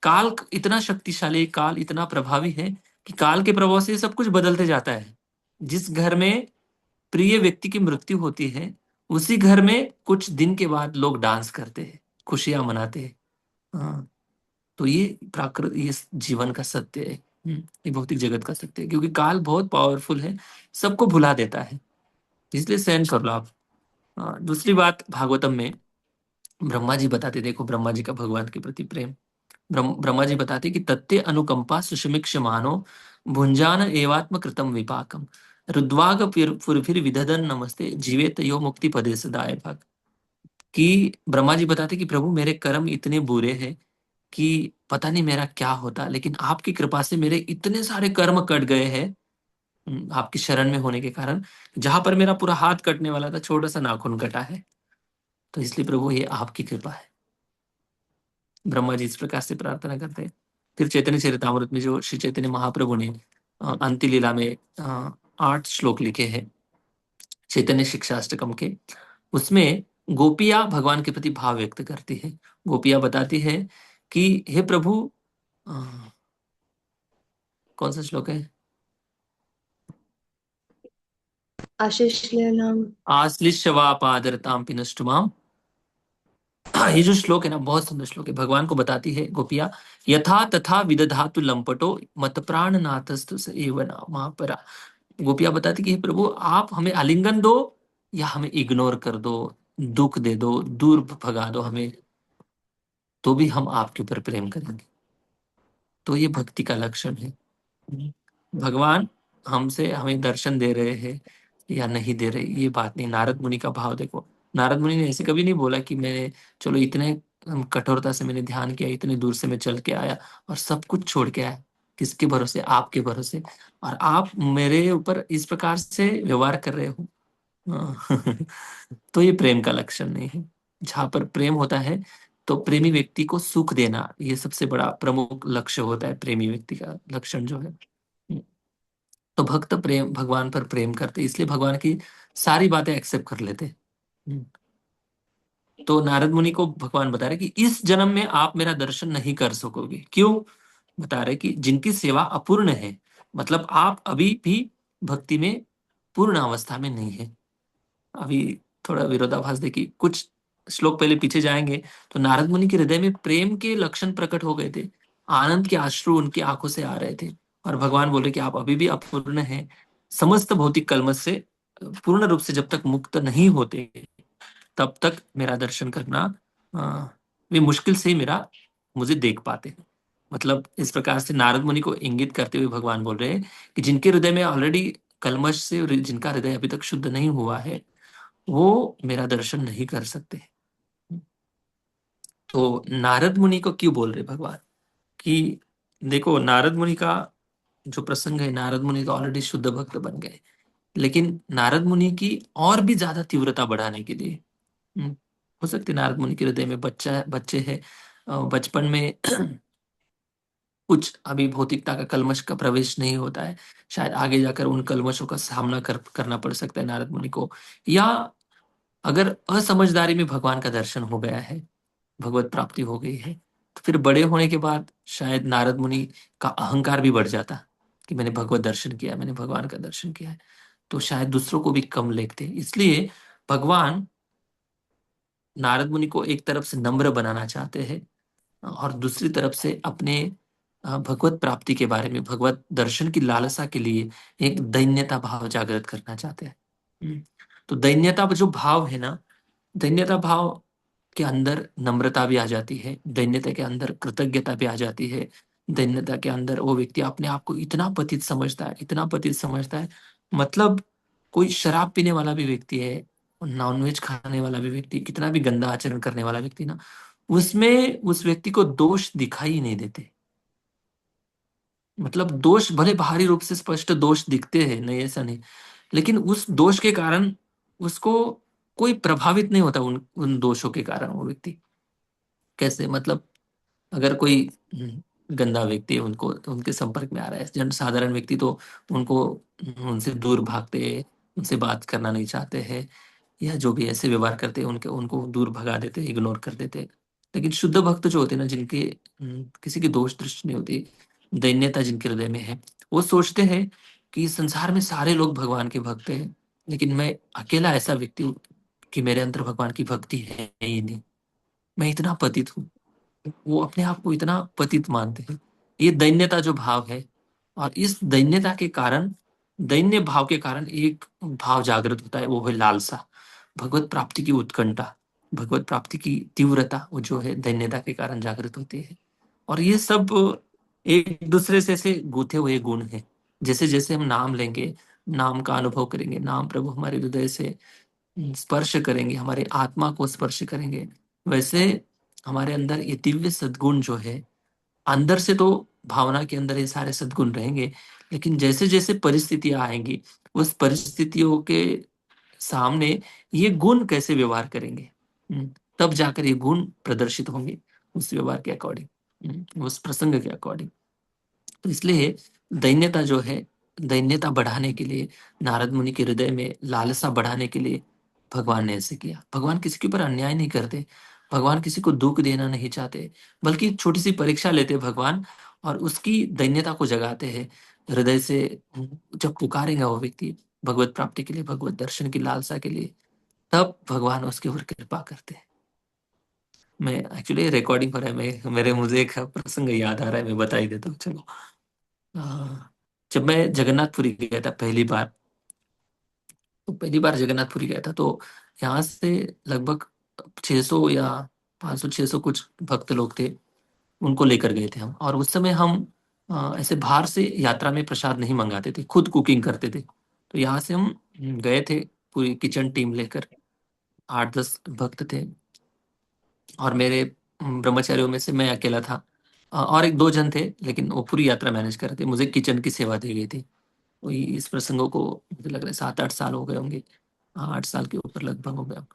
Speaker 1: काल इतना शक्तिशाली, काल इतना प्रभावी है कि काल के प्रभाव से सब कुछ बदलते जाता है। जिस घर में प्रिय व्यक्ति की मृत्यु होती है, उसी घर में कुछ दिन के बाद लोग डांस करते हैं, खुशियां मनाते हैं। हाँ, तो ये प्राकृत, ये जीवन का सत्य है। ये भौतिक जगत का सत्य है, क्योंकि काल बहुत पावरफुल है, सबको भुला देता है। इसलिए सहन कर लो आप। दूसरी बात, भागवतम में ब्रह्मा जी बताते, देखो ब्रह्मा जी का भगवान के प्रति प्रेम। ब्रह्मा जी बताते कि तत्ते अनुकंपा सुषमिक्ष मानो भुंजान एवात्म कृतम विपाकम रुद्वाग पुरभिर विदधन नमस्ते जीवेत यो मुक्ति पदे सदाए भाग। कि ब्रह्मा जी बताते कि प्रभु, मेरे कर्म इतने बुरे हैं कि पता नहीं मेरा क्या होता, लेकिन आपकी कृपा से मेरे इतने सारे कर्म कट गए हैं, आपकी शरण में होने के कारण। जहां पर मेरा पूरा हाथ कटने वाला था, छोटा सा नाखून कटा है। तो इसलिए प्रभु, ये आपकी कृपा है। ब्रह्मा जी इस प्रकार से प्रार्थना करते हैं। फिर चैतन्य चरितामृत में जो श्री चैतन्य महाप्रभु ने अंत्य लीला में 8 श्लोक लिखे हैं चैतन्य शिक्षाष्टकम के, उसमें गोपियां भगवान के प्रति भाव व्यक्त करती है। गोपियां बताती है कि हे प्रभु, अ, कौन सा श्लोक है,
Speaker 3: आशीष नाम।
Speaker 1: आश्लिष्यवापादरताम पिनष्टुमाम। ये जो श्लोक है ना, बहुत सुंदर श्लोक है। भगवान को बताती है गोपिया, यथा तथा विदधातु लंपटो मत प्राण नाथस्तु स एव महापरा। गोपिया बताती कि हे प्रभु, आप हमें आलिंगन दो या हमें इग्नोर कर दो, दुख दे दो, दूर भगा दो हमें, तो भी हम आपके ऊपर प्रेम करेंगे। तो ये भक्ति का लक्षण है। भगवान हमसे हमें दर्शन दे रहे हैं या नहीं दे रहे, ये बात नहीं। नारद मुनि का भाव देखो, नारद मुनि ने ऐसे कभी नहीं बोला कि मैंने, चलो इतने कठोरता से मैंने ध्यान किया, इतने दूर से मैं चल के आया और सब कुछ छोड़ के आया, किसके भरोसे, आपके भरोसे, और आप मेरे ऊपर इस प्रकार से व्यवहार कर रहे हो। हाँ। तो ये प्रेम का लक्षण नहीं है। जहां पर प्रेम होता है, तो प्रेमी व्यक्ति को सुख देना, ये सबसे बड़ा प्रमुख लक्ष्य होता है, प्रेमी व्यक्ति का लक्षण जो है। तो भक्त प्रेम, भगवान पर प्रेम करते, इसलिए भगवान की सारी बातें एक्सेप्ट कर लेते। हम्म। तो नारद मुनि को भगवान बता रहे कि इस जन्म में आप मेरा दर्शन नहीं कर सकोगे। क्यों? बता रहे कि जिनकी सेवा अपूर्ण है, मतलब आप अभी भी भक्ति में पूर्ण अवस्था में नहीं है। अभी थोड़ा विरोधाभास देखिए, कुछ श्लोक पहले पीछे जाएंगे तो नारद मुनि के हृदय में प्रेम के लक्षण प्रकट हो गए थे, आनंद के अश्रु उनकी आंखों से आ रहे थे, और भगवान बोल रहे कि आप अभी भी अपूर्ण हैं। समस्त भौतिक कल्मश से पूर्ण रूप से जब तक मुक्त नहीं होते, तब तक मेरा दर्शन करना, आ, वे मुश्किल से ही मेरा मुझे देख पाते हैं। मतलब इस प्रकार से नारद मुनि को इंगित करते हुए भगवान बोल रहे हैं कि जिनके हृदय में ऑलरेडी कल्मश से, जिनका हृदय अभी तक शुद्ध नहीं हुआ है, वो मेरा दर्शन नहीं कर सकते। तो नारद मुनि को क्यों बोल रहे भगवान कि देखो, नारद मुनि का जो प्रसंग है, नारद मुनि तो ऑलरेडी शुद्ध भक्त बन गए, लेकिन नारद मुनि की और भी ज्यादा तीव्रता बढ़ाने के लिए, हम्म, हो सकती है नारद मुनि के हृदय में बच्चे हैं, बचपन में कुछ अभी भौतिकता का कल्मश का प्रवेश नहीं होता है, शायद आगे जाकर उन कल्मशों का सामना करना पड़ सकता है नारद मुनि को। या अगर असमझदारी में भगवान का दर्शन हो गया है, भगवत प्राप्ति हो गई है, तो फिर बड़े होने के बाद शायद नारद मुनि का अहंकार भी बढ़ जाता कि मैंने भगवत दर्शन किया, मैंने भगवान का दर्शन किया है। तो शायद दूसरों को भी कम लेते। इसलिए भगवान नारद मुनि को एक तरफ से नम्र बनाना चाहते हैं और दूसरी तरफ से अपने भगवत प्राप्ति के बारे में, भगवत दर्शन की लालसा के लिए एक दैन्यता भाव जागृत करना चाहते हैं। हम्म। तो दैन्यता जो भाव है ना, दैन्यता भाव के अंदर नम्रता भी आ जाती है, दैन्यता के अंदर कृतज्ञता भी आ जाती है, दैन्यता के अंदर वो व्यक्ति अपने आप को इतना पतित समझता है, इतना पतित समझता है। मतलब कोई शराब पीने वाला भी व्यक्ति है, नॉनवेज खाने वाला भी व्यक्ति, कितना भी गंदा आचरण करने वाला व्यक्ति ना, उसमें उस व्यक्ति को दोष दिखाई ही नहीं देते। मतलब दोष भले बाहरी रूप से स्पष्ट दोष दिखते हैं, नहीं ऐसा नहीं, लेकिन उस दोष के कारण उसको कोई प्रभावित नहीं होता, उन उन दोषों के कारण वो व्यक्ति। कैसे मतलब, अगर कोई गंदा व्यक्ति उनको उनके संपर्क में आ रहा है, जन साधारण व्यक्ति तो उनको उनसे दूर भागते, उनसे बात करना नहीं चाहते हैं, या जो भी ऐसे व्यवहार करते हैं उनके उनको दूर भगा देते, इग्नोर कर देते। लेकिन शुद्ध भक्त जो होते हैं ना, जिनके किसी की दोष दृष्टि नहीं होती, दैन्यता जिनके हृदय में है, वो सोचते हैं कि संसार में सारे लोग भगवान के भक्त हैं, लेकिन मैं अकेला ऐसा व्यक्ति हूँ कि मेरे अंदर भगवान की भक्ति है ही नहीं। मैं इतना पतित हूँ। वो अपने आप को इतना पतित मानते हैं। ये दैन्यता जो भाव है, और इस दैन्यता के कारण, दैन्य भाव के कारण एक भाव जागृत होता है, वो है लालसा, भगवत प्राप्ति की उत्कंठा, भगवत प्राप्ति की तीव्रता, वो जो है दैन्यता के कारण जागृत होती है। और ये सब एक दूसरे से ऐसे गूंथे हुए गुण हैं। जैसे जैसे हम नाम लेंगे, नाम का अनुभव करेंगे, नाम प्रभु हमारे हृदय से स्पर्श करेंगे, हमारे आत्मा को स्पर्श करेंगे, वैसे हमारे अंदर ये दिव्य सद्गुण जो है, अंदर से तो भावना के अंदर ये सारे सद्गुण रहेंगे, लेकिन जैसे जैसे परिस्थितियां आएंगी, उस परिस्थितियों के सामने ये गुण कैसे व्यवहार करेंगे, तब जाकर ये गुण प्रदर्शित होंगे उस व्यवहार के अकॉर्डिंग, उस प्रसंग के अकॉर्डिंग। तो इसलिए दैन्यता जो है, दैन्यता बढ़ाने के लिए, नारद मुनि के हृदय में लालसा बढ़ाने के लिए भगवान ने ऐसे किया। भगवान किसी के ऊपर अन्याय नहीं करते, भगवान किसी को दुख देना नहीं चाहते, बल्कि छोटी सी परीक्षा लेते भगवान, और उसकी दैन्यता को जगाते हैं हृदय से। जब पुकारेगा वो व्यक्ति भगवत प्राप्ति के लिए, भगवत दर्शन की लालसा के लिए, तब भगवान उसके ऊपर कृपा करते हैं। मैं एक्चुअली रिकॉर्डिंग हो रहा है, मैं मेरे मुझे एक प्रसंग याद आ रहा है, मैं बता ही देता हूँ चलो। जब मैं जगन्नाथपुरी गया था पहली बार, तो पहली बार जगन्नाथपुरी गया था, तो यहाँ से लगभग 600 या 500 600 कुछ भक्त लोग थे, उनको लेकर गए थे हम। और उस समय हम ऐसे बाहर से यात्रा में प्रसाद नहीं मंगाते थे, खुद कुकिंग करते थे। तो यहाँ से हम गए थे पूरी किचन टीम लेकर, 8-10 भक्त थे, और मेरे ब्रह्मचारियों में से मैं अकेला था। और एक दो जन थे, लेकिन वो पूरी यात्रा मैनेज कर रहे थे, मुझे किचन की सेवा दी गई थी। वही इस प्रसंगों को मुझे लग रहा है 7-8 साल हो गए होंगे, हाँ 8 साल के ऊपर लगभग हो गया।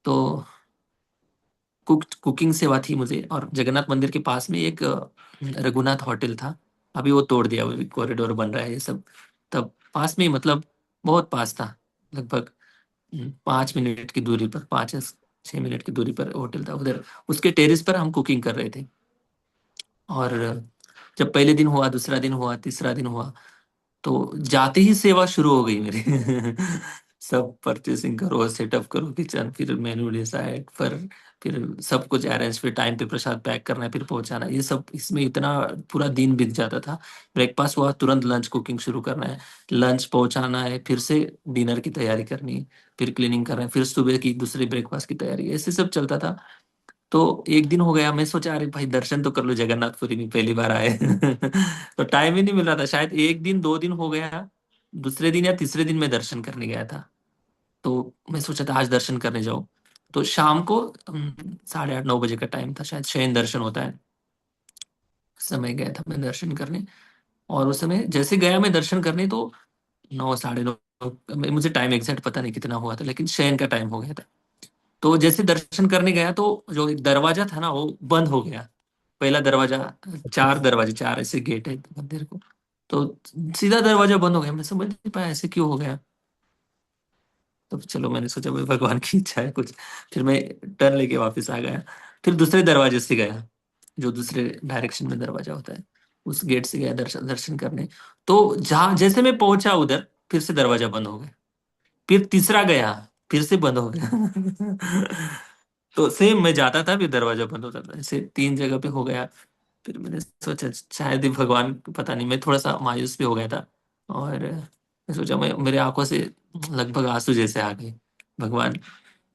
Speaker 1: तो कुकिंग सेवा थी मुझे, और जगन्नाथ मंदिर के पास में एक रघुनाथ होटल था। अभी वो तोड़ दिया, वो कॉरिडोर बन रहा है ये सब। तब पास में ही, मतलब बहुत पास था, लगभग 5 मिनट की दूरी पर, 5 या 6 मिनट की दूरी पर होटल था उधर। उसके टेरेस पर हम कुकिंग कर रहे थे। और जब पहले दिन हुआ, दूसरा दिन हुआ, तीसरा दिन हुआ, तो जाते ही सेवा शुरू हो गई मेरी। सब परचेसिंग करो, सेटअप करो किचन, फिर मेनू डिसाइड, फिर सब कुछ अरेंज, फिर टाइम पे प्रसाद पैक करना है, फिर पहुंचाना, ये सब इसमें इतना पूरा दिन बीत जाता था। ब्रेकफास्ट हुआ, तुरंत लंच कुकिंग शुरू करना है, लंच पहुंचाना है, फिर से डिनर की तैयारी करनी है, फिर क्लीनिंग करना है, फिर सुबह की दूसरी ब्रेकफास्ट की तैयारी, ऐसे सब चलता था। तो एक दिन हो गया, मैं सोचा अरे भाई दर्शन तो कर लो जगन्नाथपुरी में, पहली बार आए। तो टाइम ही नहीं मिल रहा था, शायद एक दिन 2 दिन हो गया, दूसरे दिन या तीसरे दिन मैं दर्शन करने गया था। तो मैं सोचा था आज दर्शन करने जाऊं। तो शाम को 8:30-9 बजे का टाइम था, शायद शयन दर्शन होता है, उस समय गया था मैं दर्शन करने। और उस समय जैसे गया मैं दर्शन करने, तो 9, 9:30, मुझे टाइम एग्जैक्ट पता नहीं कितना हुआ था, लेकिन शयन का टाइम हो गया था। तो जैसे दर्शन करने गया, तो जो एक दरवाजा था ना, वो बंद हो गया, पहला दरवाजा। 4 दरवाजे, 4 ऐसे गेट है मंदिर को, तो सीधा दरवाजा बंद हो गया। मैं समझ नहीं पाया ऐसे क्यों हो गया। तो चलो मैंने सोचा भाई भगवान की इच्छा है कुछ। फिर मैं टर्न लेके वापस आ गया, फिर दूसरे दरवाजे से गया, जो दूसरे डायरेक्शन में दरवाजा होता है, उस गेट से गया दर्शन दर्शन करने। तो जहां जैसे मैं पहुंचा उधर, फिर से दरवाजा बंद हो गया। फिर तीसरा गया, फिर से बंद हो गया। तो सेम मैं जाता था फिर दरवाजा बंद होता था, ऐसे 3 जगह पे हो गया। फिर मैंने सोचा शायद ही भगवान, पता नहीं, मैं थोड़ा सा मायूस भी हो गया था। और मैं सोचा, मैं मेरे आंखों से लगभग आंसू जैसे आ गए। भगवान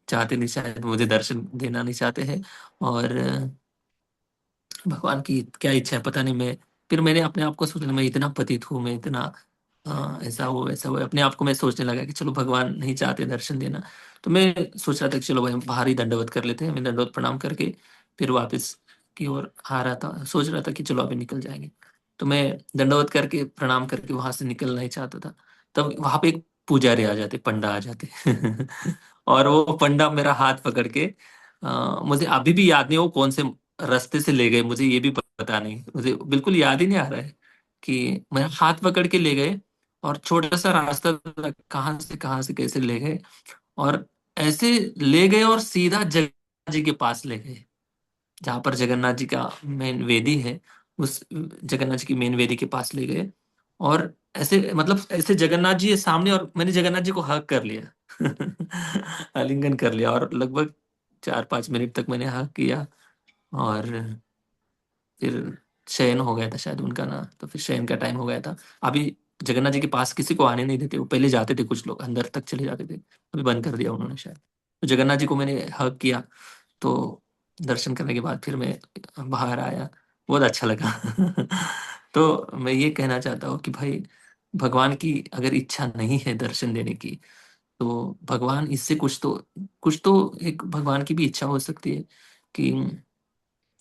Speaker 1: चाहते नहीं, शायद मुझे दर्शन देना नहीं चाहते हैं। और भगवान की क्या इच्छा है पता नहीं। मैं फिर मैंने अपने आप को सोचा, मैं इतना पतित हूँ, मैं इतना ऐसा हो वैसा हो, अपने आप को मैं सोचने लगा कि चलो भगवान नहीं चाहते दर्शन देना। तो मैं सोच रहा था कि चलो भाई हम बाहर ही दंडवत कर लेते हैं। मैं दंडवत प्रणाम करके फिर वापस की ओर आ रहा था, सोच रहा था कि चलो अभी निकल जाएंगे। तो मैं दंडवत करके प्रणाम करके वहां से निकलना ही चाहता था। तब वहां पे एक पुजारी आ जाते, पंडा आ जाते। और वो पंडा मेरा हाथ पकड़ के, मुझे अभी भी याद नहीं वो कौन से रास्ते से ले गए, मुझे ये भी पता नहीं, मुझे बिल्कुल याद ही नहीं आ रहा है कि मेरा हाथ पकड़ के ले गए। और छोटा सा रास्ता था, कहाँ से कैसे ले गए। और ऐसे ले गए और सीधा जगन्नाथ जी के पास ले गए, जहाँ पर जगन्नाथ जी का मेन वेदी है। उस जगन्नाथ जी की मेन वेदी के पास ले गए। और ऐसे मतलब ऐसे जगन्नाथ जी है सामने, और मैंने जगन्नाथ जी को हग कर लिया। आलिंगन कर लिया, और लगभग 4-5 मिनट तक मैंने हग किया। और फिर शयन हो गया था शायद उनका ना, तो फिर शयन का टाइम हो गया था। अभी जगन्नाथ जी के पास किसी को आने नहीं देते, वो पहले जाते थे, कुछ लोग अंदर तक चले जाते थे, अभी बंद कर दिया उन्होंने शायद। तो जगन्नाथ जी को मैंने हग किया। तो दर्शन करने के बाद फिर मैं बाहर आया, बहुत अच्छा लगा। तो मैं ये कहना चाहता हूँ कि भाई, भगवान की अगर इच्छा नहीं है दर्शन देने की, तो भगवान इससे कुछ तो एक भगवान की भी इच्छा हो सकती है कि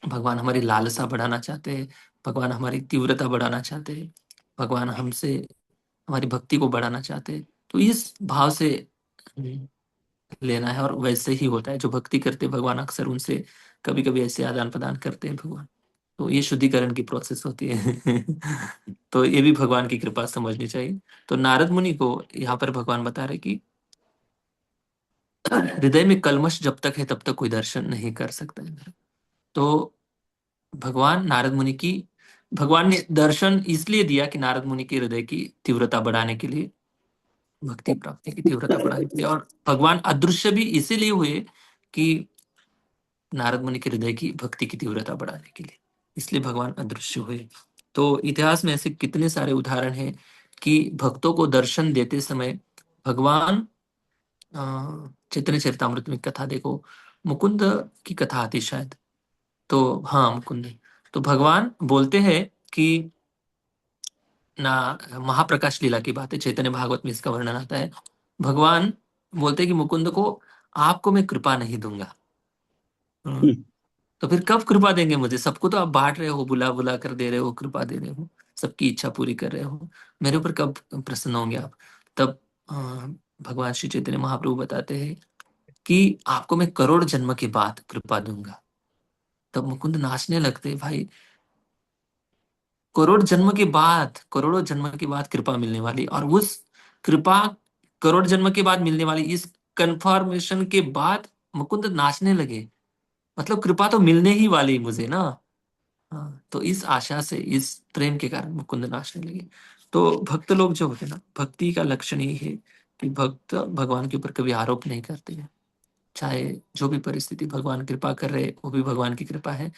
Speaker 1: भगवान हमारी लालसा बढ़ाना चाहते हैं, भगवान हमारी तीव्रता बढ़ाना चाहते हैं, भगवान हमसे हमारी भक्ति को बढ़ाना चाहते हैं। तो इस भाव से हम्म, लेना है, और वैसे ही होता है। जो भक्ति करते हैं भगवान अक्सर उनसे कभी कभी ऐसे आदान प्रदान करते हैं भगवान। तो ये शुद्धिकरण की प्रोसेस होती है। तो ये भी भगवान की कृपा समझनी चाहिए। तो नारद मुनि को यहाँ पर भगवान बता रहे कि हृदय में कल्मश जब तक है तब तक कोई दर्शन नहीं कर सकता है मेरा। तो भगवान नारद मुनि की भगवान ने दर्शन इसलिए दिया कि नारद मुनि के हृदय की तीव्रता बढ़ाने के लिए, भक्ति प्राप्ति की तीव्रता बढ़ाने के लिए। और भगवान अदृश्य भी इसीलिए हुए कि नारद मुनि के हृदय की भक्ति की तीव्रता बढ़ाने के लिए, इसलिए भगवान अदृश्य हुए। तो इतिहास में ऐसे कितने सारे उदाहरण हैं कि भक्तों को दर्शन देते समय भगवान, चैतन्य चरितामृत में कथा देखो, मुकुंद की कथा आती शायद। तो हाँ, मुकुंद। तो भगवान बोलते हैं कि ना, महाप्रकाश लीला की बात है, चैतन्य भागवत में इसका वर्णन आता है। भगवान बोलते हैं कि मुकुंद को आपको मैं कृपा नहीं दूंगा। हम्म, तो फिर कब कृपा देंगे मुझे? सबको तो आप बांट रहे हो, बुला बुला कर दे रहे हो, कृपा दे रहे हो, सबकी इच्छा पूरी कर रहे हो, मेरे ऊपर कब प्रसन्न होंगे आप? तब अ, भगवान श्री चैतन्य महाप्रभु बताते हैं कि आपको मैं करोड़ जन्म के बाद कृपा दूंगा। तब मुकुंद नाचने लगते, भाई करोड़ों जन्म के बाद कृपा मिलने वाली, और उस कृपा करोड़ जन्म के बाद मिलने वाली, इस कंफर्मेशन के बाद मुकुंद नाचने लगे। मतलब कृपा तो मिलने ही वाली मुझे ना। हाँ, तो इस आशा से, इस प्रेम के कारण मुकुंद नाचने लगे। तो भक्त लोग जो होते हैं ना, भक्ति का लक्षण यही है कि भक्त भगवान के ऊपर कभी आरोप नहीं करते हैं। चाहे जो भी परिस्थिति, भगवान कृपा कर रहे वो भी भगवान की कृपा है,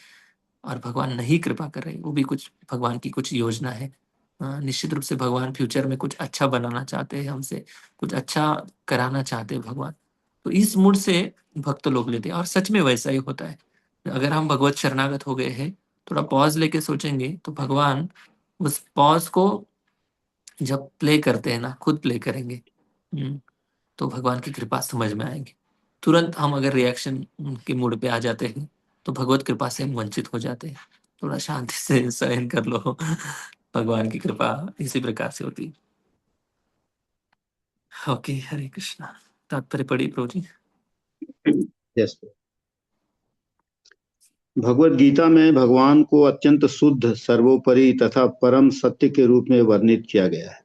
Speaker 1: और भगवान नहीं कृपा कर रहे वो भी कुछ भगवान की कुछ योजना है। निश्चित रूप से भगवान फ्यूचर में कुछ अच्छा बनाना चाहते हैं हमसे, कुछ अच्छा कराना चाहते हैं भगवान। तो इस मूड से भक्त लोग लेते हैं, और सच में वैसा ही होता है। अगर हम भगवत शरणागत हो गए हैं, थोड़ा पॉज लेके सोचेंगे, तो भगवान उस पॉज को जब प्ले करते हैं ना, खुद प्ले करेंगे। हम्म, तो भगवान की कृपा समझ में आएगी। तुरंत हम अगर रिएक्शन के मूड पे आ जाते हैं, तो भगवत कृपा से हम वंचित हो जाते हैं। थोड़ा शांति से सहन कर लो। भगवान की कृपा इसी प्रकार से होती है। ओके, हरे कृष्णा। तात्पर्य पढ़ी प्रभु जी।
Speaker 2: यस। भगवत गीता में भगवान को अत्यंत शुद्ध, सर्वोपरि तथा परम सत्य के रूप में वर्णित किया गया है।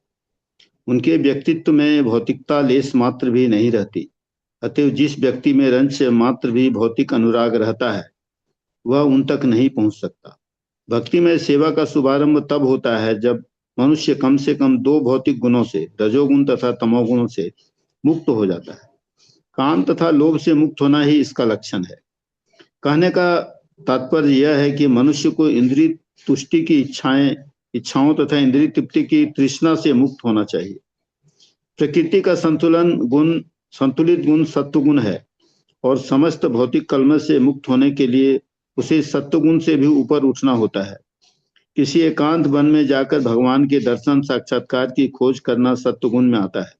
Speaker 2: उनके व्यक्तित्व में भौतिकता लेश मात्र भी नहीं रहती। अतएव जिस व्यक्ति में रंश मात्र भी भौतिक अनुराग रहता है, वह उन तक नहीं पहुंच सकता। भक्ति में सेवा का शुभारंभ तब होता है जब मनुष्य कम से कम दो भौतिक गुणों से, रजोगुण तथा तमोगुणों से मुक्त हो जाता है। काम तथा लोभ से मुक्त होना ही इसका लक्षण है। कहने का तात्पर्य यह है कि मनुष्य को इंद्रिय तुष्टि की इच्छाओं तथा इंद्रिय तृप्ति की तृष्णा से मुक्त होना चाहिए। प्रकृति का संतुलित गुण सत्व गुण है और समस्त भौतिक कलमश से मुक्त होने के लिए उसे सत्व गुण से भी ऊपर उठना होता है। किसी एकांत वन में जाकर भगवान के दर्शन साक्षात्कार की खोज करना सत्व गुण में आता है।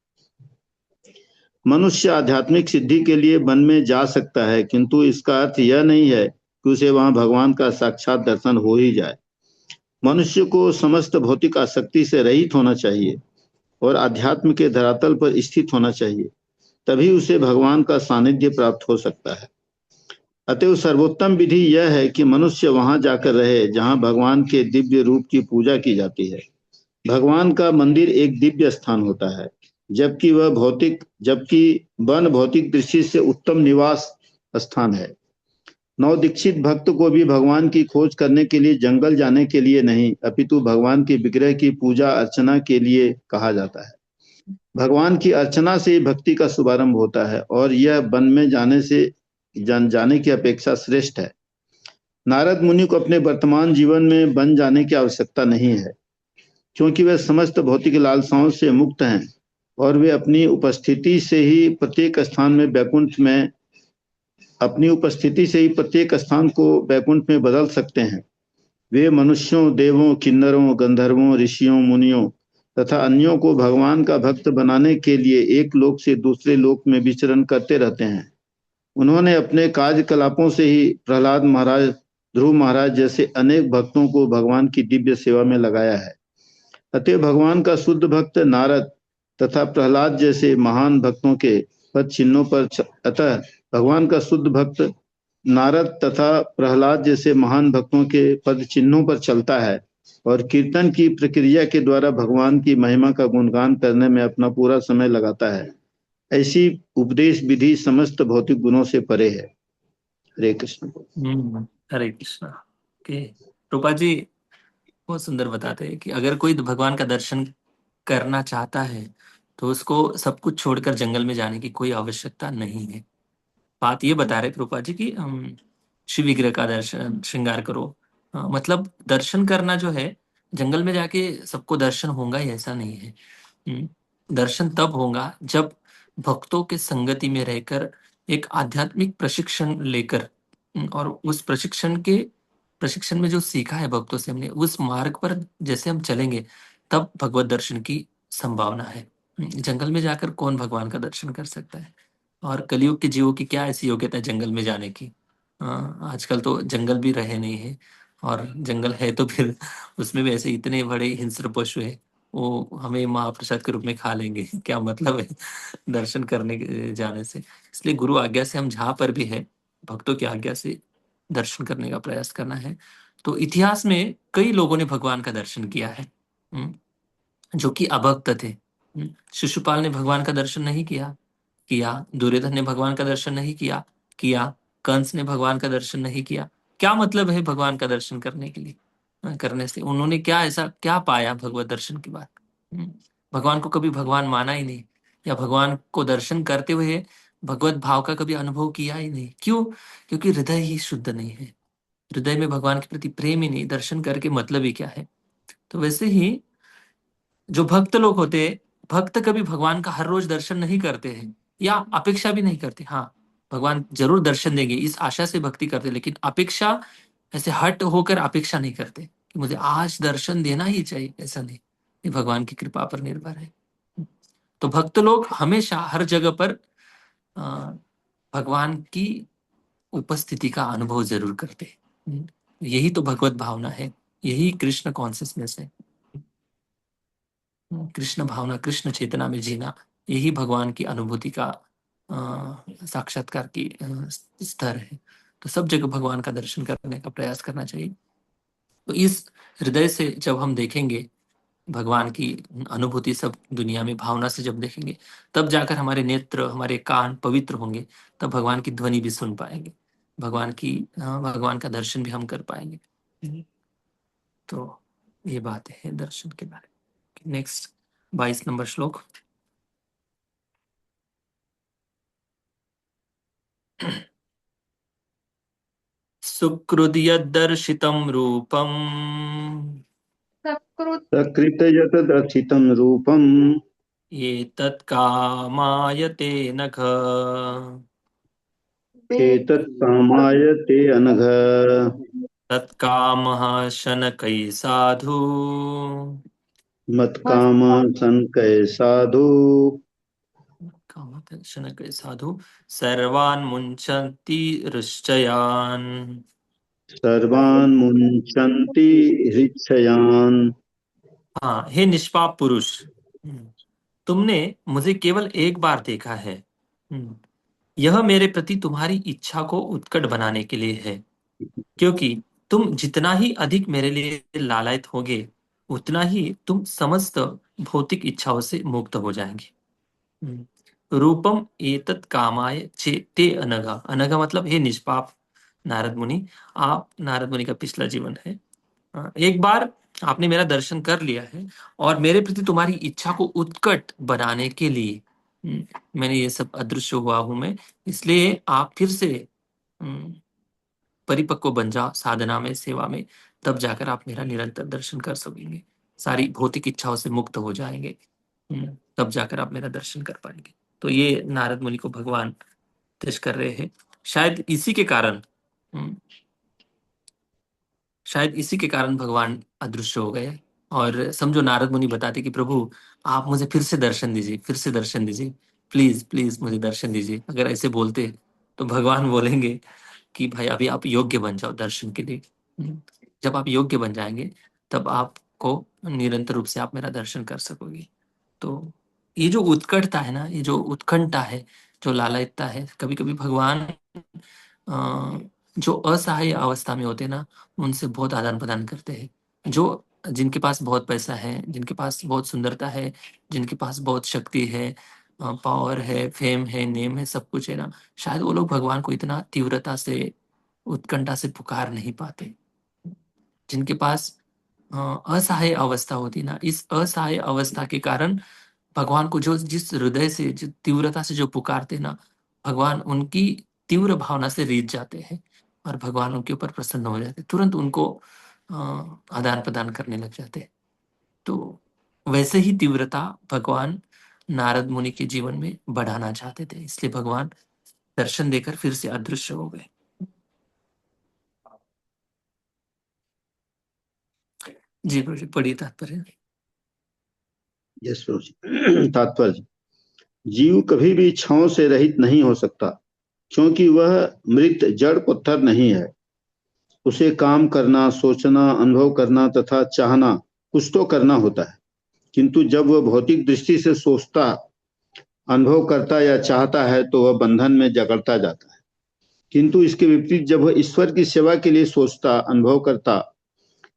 Speaker 2: मनुष्य आध्यात्मिक सिद्धि के लिए वन में जा सकता है, किंतु इसका अर्थ यह नहीं है कि उसे वहां भगवान का साक्षात दर्शन हो ही जाए। मनुष्य को समस्त भौतिक आसक्ति से रहित होना चाहिए और आध्यात्म के धरातल पर स्थित होना चाहिए, तभी उसे भगवान का सानिध्य प्राप्त हो सकता है। अतएव सर्वोत्तम विधि यह है कि मनुष्य वहां जाकर रहे जहां भगवान के दिव्य रूप की पूजा की जाती है। भगवान का मंदिर एक दिव्य स्थान होता है, जबकि वन भौतिक दृष्टि से उत्तम निवास स्थान है। नवदीक्षित भक्त को भी भगवान की खोज करने के लिए जंगल जाने के लिए नहीं, अपितु भगवान के विग्रह की पूजा अर्चना के लिए कहा जाता है। भगवान की अर्चना से ही भक्ति का शुभारंभ होता है और यह वन में जाने की अपेक्षा श्रेष्ठ है। नारद मुनि को अपने वर्तमान जीवन में वन जाने की आवश्यकता नहीं है, क्योंकि वे समस्त भौतिक लालसाओं से मुक्त हैं और वे अपनी उपस्थिति से ही प्रत्येक स्थान को वैकुंठ में बदल सकते हैं। वे मनुष्यों, देवों, किन्नरों, गंधर्वों, ऋषियों, मुनियों तथा अन्यों को भगवान का भक्त बनाने के लिए एक लोक से दूसरे लोक में विचरण करते रहते हैं। उन्होंने अपने कार्यकलापों से ही प्रहलाद महाराज, ध्रुव महाराज जैसे अनेक भक्तों को भगवान की दिव्य सेवा में लगाया है। अतः भगवान का शुद्ध भक्त नारद तथा प्रहलाद जैसे महान भक्तों के पद चिन्हों पर अतः भगवान का शुद्ध भक्त नारद तथा प्रहलाद जैसे महान भक्तों के पद चिन्हों पर चलता है और कीर्तन की प्रक्रिया के द्वारा भगवान की महिमा का गुणगान करने में अपना पूरा समय लगाता है। ऐसी उपदेश विधि समस्त भौतिक गुणों से परे है। हरे कृष्ण।
Speaker 1: हरे कृष्णा। ओके, रूपा जी बहुत सुंदर बताते हैं कि अगर कोई भगवान का दर्शन करना चाहता है तो उसको सब कुछ छोड़कर जंगल में जाने की कोई आवश्यकता नहीं है। बात ये बता रहे रूपा जी कि शिव विग्रह का दर्शन श्रृंगार करो। मतलब दर्शन करना जो है, जंगल में जाके सबको दर्शन होगा ही ऐसा नहीं है। दर्शन तब होगा जब भक्तों के संगति में रहकर एक आध्यात्मिक प्रशिक्षण लेकर और उस प्रशिक्षण में जो सीखा है भक्तों से हमने, उस मार्ग पर जैसे हम चलेंगे तब भगवत दर्शन की संभावना है। जंगल में जाकर कौन भगवान का दर्शन कर सकता है? और कलयुग के जीवों की क्या ऐसी योग्यता है जंगल में जाने की? आजकल तो जंगल भी रहे नहीं है, और जंगल है तो फिर उसमें भी ऐसे इतने बड़े हिंस्र पशु है, वो हमें महाप्रसाद के रूप में खा लेंगे। क्या मतलब है दर्शन करने जाने से? इसलिए गुरु आज्ञा से हम जहाँ पर भी है, भक्तों की आज्ञा से दर्शन करने का प्रयास करना है। तो इतिहास में कई लोगों ने भगवान का दर्शन किया है जो कि अभक्त थे। शिशुपाल ने भगवान का दर्शन नहीं किया। दुर्योधन ने भगवान का दर्शन नहीं किया। कंस ने भगवान का दर्शन नहीं किया। क्या मतलब है भगवान का दर्शन करने के लिए, करने से उन्होंने क्या ऐसा क्या पाया भगवत दर्शन के बाद? भगवान को कभी भगवान माना ही नहीं, या भगवान को दर्शन करते हुए भगवत भाव का कभी अनुभव किया ही नहीं। क्यों? क्योंकि हृदय ही शुद्ध नहीं है, हृदय में भगवान के प्रति प्रेम ही नहीं। दर्शन करके मतलब ही क्या है? तो वैसे ही जो भक्त लोग होते हैं, भक्त कभी भगवान का हर रोज दर्शन नहीं करते हैं या अपेक्षा भी नहीं करते। हाँ, भगवान जरूर दर्शन देंगे इस आशा से भक्ति करते, लेकिन अपेक्षा ऐसे हट होकर अपेक्षा नहीं करते कि मुझे आज दर्शन देना ही चाहिए, ऐसा नहीं। ये भगवान की कृपा पर निर्भर है। तो भक्त लोग हमेशा हर जगह पर भगवान की उपस्थिति का अनुभव जरूर करते हैं। यही तो भगवत भावना है, यही कृष्ण कॉन्सियसनेस है। कृष्ण भावना, कृष्ण चेतना में जीना, यही भगवान की अनुभूति का साक्षात्कार की स्तर है। तो सब जगह भगवान का दर्शन करने का प्रयास करना चाहिए। तो इस हृदय से जब हम देखेंगे भगवान की अनुभूति, सब दुनिया में भावना से जब देखेंगे, तब जाकर हमारे नेत्र, हमारे कान पवित्र होंगे, तब भगवान की ध्वनि भी सुन पाएंगे, भगवान का दर्शन भी हम कर पाएंगे। तो ये बातें हैं दर्शन के बारे में। नेक्स्ट 22 नंबर श्लोक। सुकृत यद्दर्शितं रूपम्
Speaker 3: सकृत
Speaker 2: सकृत यतदर्शितं रूपम्
Speaker 1: एतत् कामायते नघ।
Speaker 2: एतत् कामाय ते अनघ।
Speaker 1: तत्कामः शनकैः साधु
Speaker 2: मत्काम संकय साधु
Speaker 1: कामः शनकैः साधु सर्वान् मुञ्चन्ति ऋश्चयान्।
Speaker 2: सर्वान् मुञ्चन्ति हृच्छयान्।
Speaker 1: हाँ, हे निष्पाप पुरुष, तुमने मुझे केवल एक बार देखा है। यह मेरे प्रति तुम्हारी इच्छा को उत्कट बनाने के लिए है, क्योंकि तुम जितना ही अधिक मेरे लिए लालायित होगे, उतना ही तुम समस्त भौतिक इच्छाओं से मुक्त हो जाएंगे। रूपम एतत् कामाय ते अनघा। अनघा मतलब हे निष्पाप नारद मुनि, आप नारद मुनि का पिछला जीवन है। एक बार आपने मेरा दर्शन कर लिया है और मेरे प्रति तुम्हारी इच्छा को उत्कट बनाने के लिए मैंने ये सब अदृश्य हुआ हूं मैं। इसलिए आप फिर से हम्म, परिपक्व बन जाओ साधना में, सेवा में, तब जाकर आप मेरा निरंतर दर्शन कर सकेंगे। सारी भौतिक इच्छाओं से मुक्त हो जाएंगे, तब जाकर आप मेरा दर्शन कर पाएंगे। तो ये नारद मुनि को भगवान उपदेश कर रहे हैं। शायद इसी के कारण हम्म, शायद इसी के कारण भगवान अदृश्य हो गए। और समझो नारद मुनि बताते कि प्रभु आप मुझे फिर से दर्शन दीजिए, फिर से दर्शन दीजिए, प्लीज प्लीज मुझे दर्शन दीजिए। अगर ऐसे बोलते तो भगवान बोलेंगे कि भाई अभी आप योग्य बन जाओ दर्शन के लिए। जब आप योग्य बन जाएंगे तब आपको निरंतर रूप से आप मेरा दर्शन कर सकोगे। तो ये जो उत्कटता है ना, ये जो उत्कंठा है, जो लालयता है, कभी कभी भगवान अ, जो असहाय अवस्था में होते हैं ना, उनसे बहुत आदान प्रदान करते हैं। जो जिनके पास बहुत पैसा है, जिनके पास बहुत सुंदरता है, जिनके पास बहुत शक्ति है, पावर है, फेम है, नेम है, सब कुछ है ना, शायद वो लोग भगवान को इतना तीव्रता से, उत्कंठा से पुकार नहीं पाते। जिनके पास असहाय अवस्था होती ना, इस असहाय अवस्था के कारण भगवान को जो जिस हृदय से, जिस तीव्रता से जो पुकारते ना, भगवान उनकी तीव्र भावना से रीझ जाते हैं और भगवान उनके ऊपर प्रसन्न हो जाते हैं, तुरंत उनको आदान प्रदान करने लग जाते हैं। तो वैसे ही तीव्रता भगवान नारद मुनि के जीवन में बढ़ाना चाहते थे, इसलिए भगवान दर्शन देकर फिर से अदृश्य हो गए। जी प्रभु जी, पढ़िए तात्पर्य।
Speaker 2: यस प्रभु जी। तात्पर्य, जीव कभी भी इच्छाओं से रहित नहीं हो सकता, क्योंकि वह मृत जड़ पत्थर नहीं है। उसे काम करना, सोचना, अनुभव करना तथा चाहना कुछ तो करना होता है। किंतु जब वह भौतिक दृष्टि से सोचता, अनुभव करता या चाहता है तो वह बंधन में जकड़ता जाता है। किंतु इसके विपरीत जब वह ईश्वर की सेवा के लिए सोचता, अनुभव करता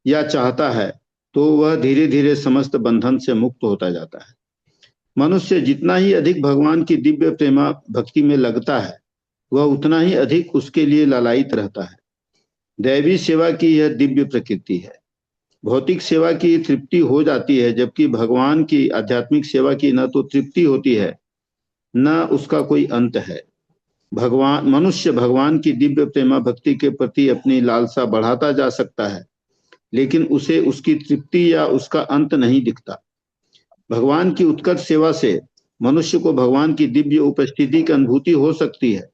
Speaker 2: या चाहता है तो वह धीरे धीरे समस्त बंधन से मुक्त होता जाता है। मनुष्य जितना ही अधिक भगवान की दिव्य प्रेमा भक्ति में लगता है, वह उतना ही अधिक उसके लिए लालायित रहता है। दैवी सेवा की यह दिव्य प्रकृति है। भौतिक सेवा की तृप्ति हो जाती है, जबकि भगवान की आध्यात्मिक सेवा की न तो तृप्ति होती है, न उसका कोई अंत है। भगवान मनुष्य भगवान की दिव्य प्रेमा भक्ति के प्रति अपनी लालसा बढ़ाता जा सकता है, लेकिन उसे उसकी तृप्ति या उसका अंत नहीं दिखता। भगवान की उत्कट सेवा से मनुष्य को भगवान की दिव्य उपस्थिति की अनुभूति हो सकती है।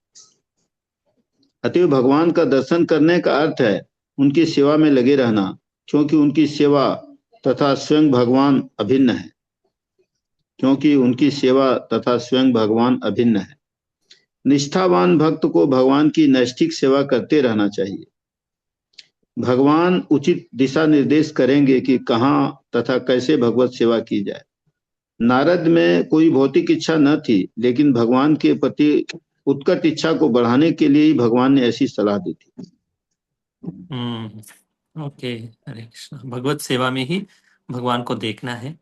Speaker 2: अतएव भगवान का दर्शन करने का अर्थ है उनकी सेवा में लगे रहना, क्योंकि उनकी सेवा तथा स्वयं भगवान अभिन्न है। क्योंकि उनकी सेवा तथा स्वयं भगवान अभिन्न है। निष्ठावान भक्त को भगवान की नैष्ठिक सेवा करते रहना चाहिए। भगवान उचित दिशा निर्देश करेंगे कि कहाँ तथा कैसे भगवत सेवा की जाए। नारद में कोई भौतिक इच्छा न थी, लेकिन भगवान के प्रति उत्कट इच्छा को बढ़ाने के लिए ही भगवान ने ऐसी सलाह दी थी।
Speaker 1: ओके, हरे कृष्ण। भगवत सेवा में ही भगवान को देखना है,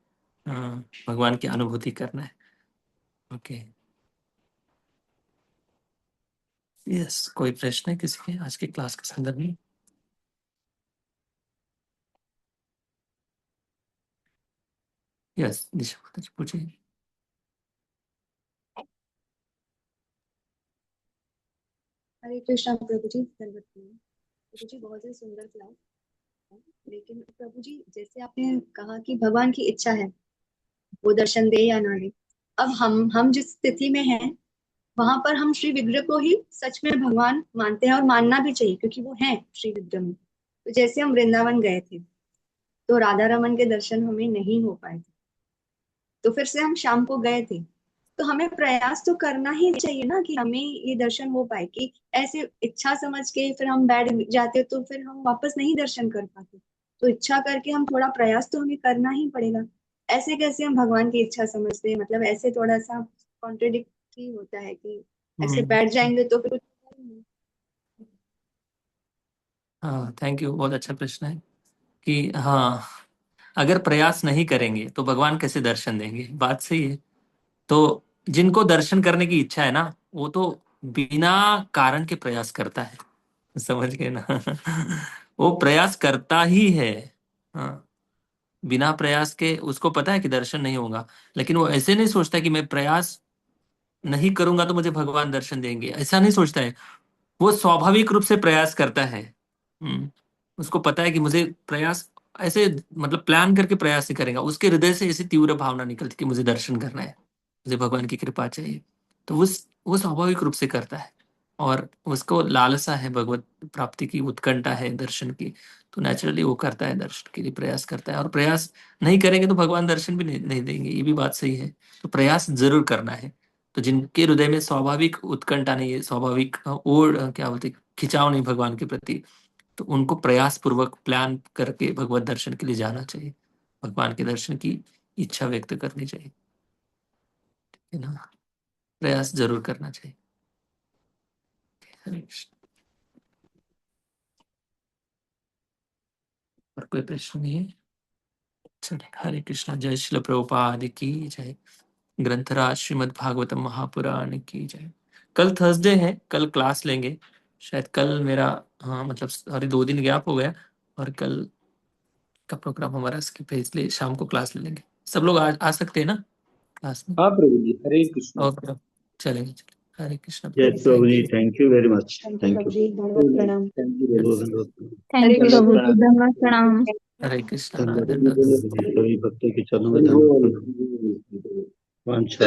Speaker 1: भगवान की अनुभूति करना है। Okay, yes. कोई प्रश्न है किसी के आज के क्लास के संदर्भ में? यस दिशा माता जी पूछिए।
Speaker 3: हरे कृष्णा प्रभु जी, दंडवत प्रणाम। प्रभु जी, बहुत ही सुंदर क्लास है। लेकिन प्रभु जी, जैसे आपने कहा कि भगवान की इच्छा है वो दर्शन दे या ना दे। अब हम जिस स्थिति में हैं वहां पर हम श्री विग्रह को ही सच में भगवान मानते हैं, और मानना भी चाहिए क्योंकि वो है श्री विग्रह में। तो जैसे हम वृंदावन गए थे तो राधा रमन के दर्शन हमें नहीं हो पाए थे, तो फिर से हम शाम को गए थे। तो हमें प्रयास तो करना ही चाहिए ना कि हमें ये दर्शन हो पाए। कि ऐसे इच्छा समझ के फिर हम बैठ जाते तो फिर हम वापस नहीं दर्शन कर पाते। तो इच्छा करके हम थोड़ा प्रयास तो हमें करना ही पड़ेगा। ऐसे कैसे हम भगवान की इच्छा समझते हैं, मतलब ऐसे थोड़ा सा कॉन्ट्रेडिक्टरी होता है कि ऐसे बैठ जाएंगे तो फिर
Speaker 1: हाँ थैंक यू, बहुत अच्छा प्रश्न है कि हाँ अगर प्रयास नहीं करेंगे तो भगवान कैसे दर्शन देंगे। बात सही है। तो जिनको दर्शन करने की इच्छा है ना, वो तो बिना कारण के प्रयास करता है, समझ गए ना। वो प्रयास करता ही है। हाँ, बिना प्रयास के उसको पता है कि दर्शन नहीं होगा, लेकिन वो ऐसे नहीं सोचता कि मैं प्रयास नहीं करूंगा तो मुझे भगवान दर्शन देंगे, ऐसा नहीं सोचता है। वो स्वाभाविक रूप से प्रयास करता है। उसको पता है कि मुझे प्रयास ऐसे मतलब प्लान करके प्रयास नहीं करेगा, उसके हृदय से ऐसी तीव्र भावना निकलती कि मुझे दर्शन करना है, मुझे भगवान की कृपा चाहिए। तो उस वो स्वाभाविक रूप से करता है, और उसको लालसा है, भगवत प्राप्ति की उत्कंठा है दर्शन की। तो नेचुरली वो करता है, दर्शन के लिए प्रयास करता है। और प्रयास नहीं करेंगे तो भगवान दर्शन भी नहीं देंगे, ये भी बात सही है। तो प्रयास जरूर करना है। तो जिनके हृदय में स्वाभाविक उत्कंठा नहीं है, स्वाभाविक क्या बोलते खिंचाव नहीं भगवान के प्रति, तो उनको प्रयास पूर्वक प्लान करके भगवत दर्शन के लिए जाना चाहिए, भगवान के दर्शन की इच्छा व्यक्त करनी चाहिए, है ना। प्रयास जरूर करना चाहिए। हरे कृष्ण। और कोई प्रश्न नहीं है? चलिए, हरे कृष्ण। जय श्री प्रभुपाद की जय। ग्रंथराज श्रीमद् भागवतम महापुराण की जय। कल थर्सडे है, कल क्लास लेंगे शायद। कल मेरा हाँ मतलब सॉरी 2 दिन गैप हो गया, और कल का प्रोग्राम हमारा स्किप है, इसलिए शाम को क्लास ले लेंगे। सब लोग आ सकते हैं ना क्लास में?
Speaker 4: हाँ प्रभु जी, हरे कृष्ण।
Speaker 1: ओके, चलेंगे चलेंगे। हरे कृष्ण प्रभु,
Speaker 2: यस प्रभु
Speaker 1: थैंक
Speaker 2: जी,
Speaker 1: you.
Speaker 2: Thank you very much,
Speaker 3: thank you
Speaker 2: thank
Speaker 3: प्रभु
Speaker 2: यू।
Speaker 3: जी, दंडवत प्रणाम।
Speaker 4: थैंक यू
Speaker 2: बोलो
Speaker 4: प्रभु
Speaker 2: धन्यवाद।
Speaker 5: थैंक यू
Speaker 3: हरे
Speaker 5: प्रभु
Speaker 3: कृष्णा।
Speaker 5: जी, धन्यवाद प्रणाम।
Speaker 1: हरे कृष्ण
Speaker 4: जी।
Speaker 1: दंडवत।
Speaker 2: सभी भक्तों के चरणों में
Speaker 4: हरि बोल,
Speaker 2: धन्यवाद।
Speaker 4: हरि बोल।
Speaker 2: वांछा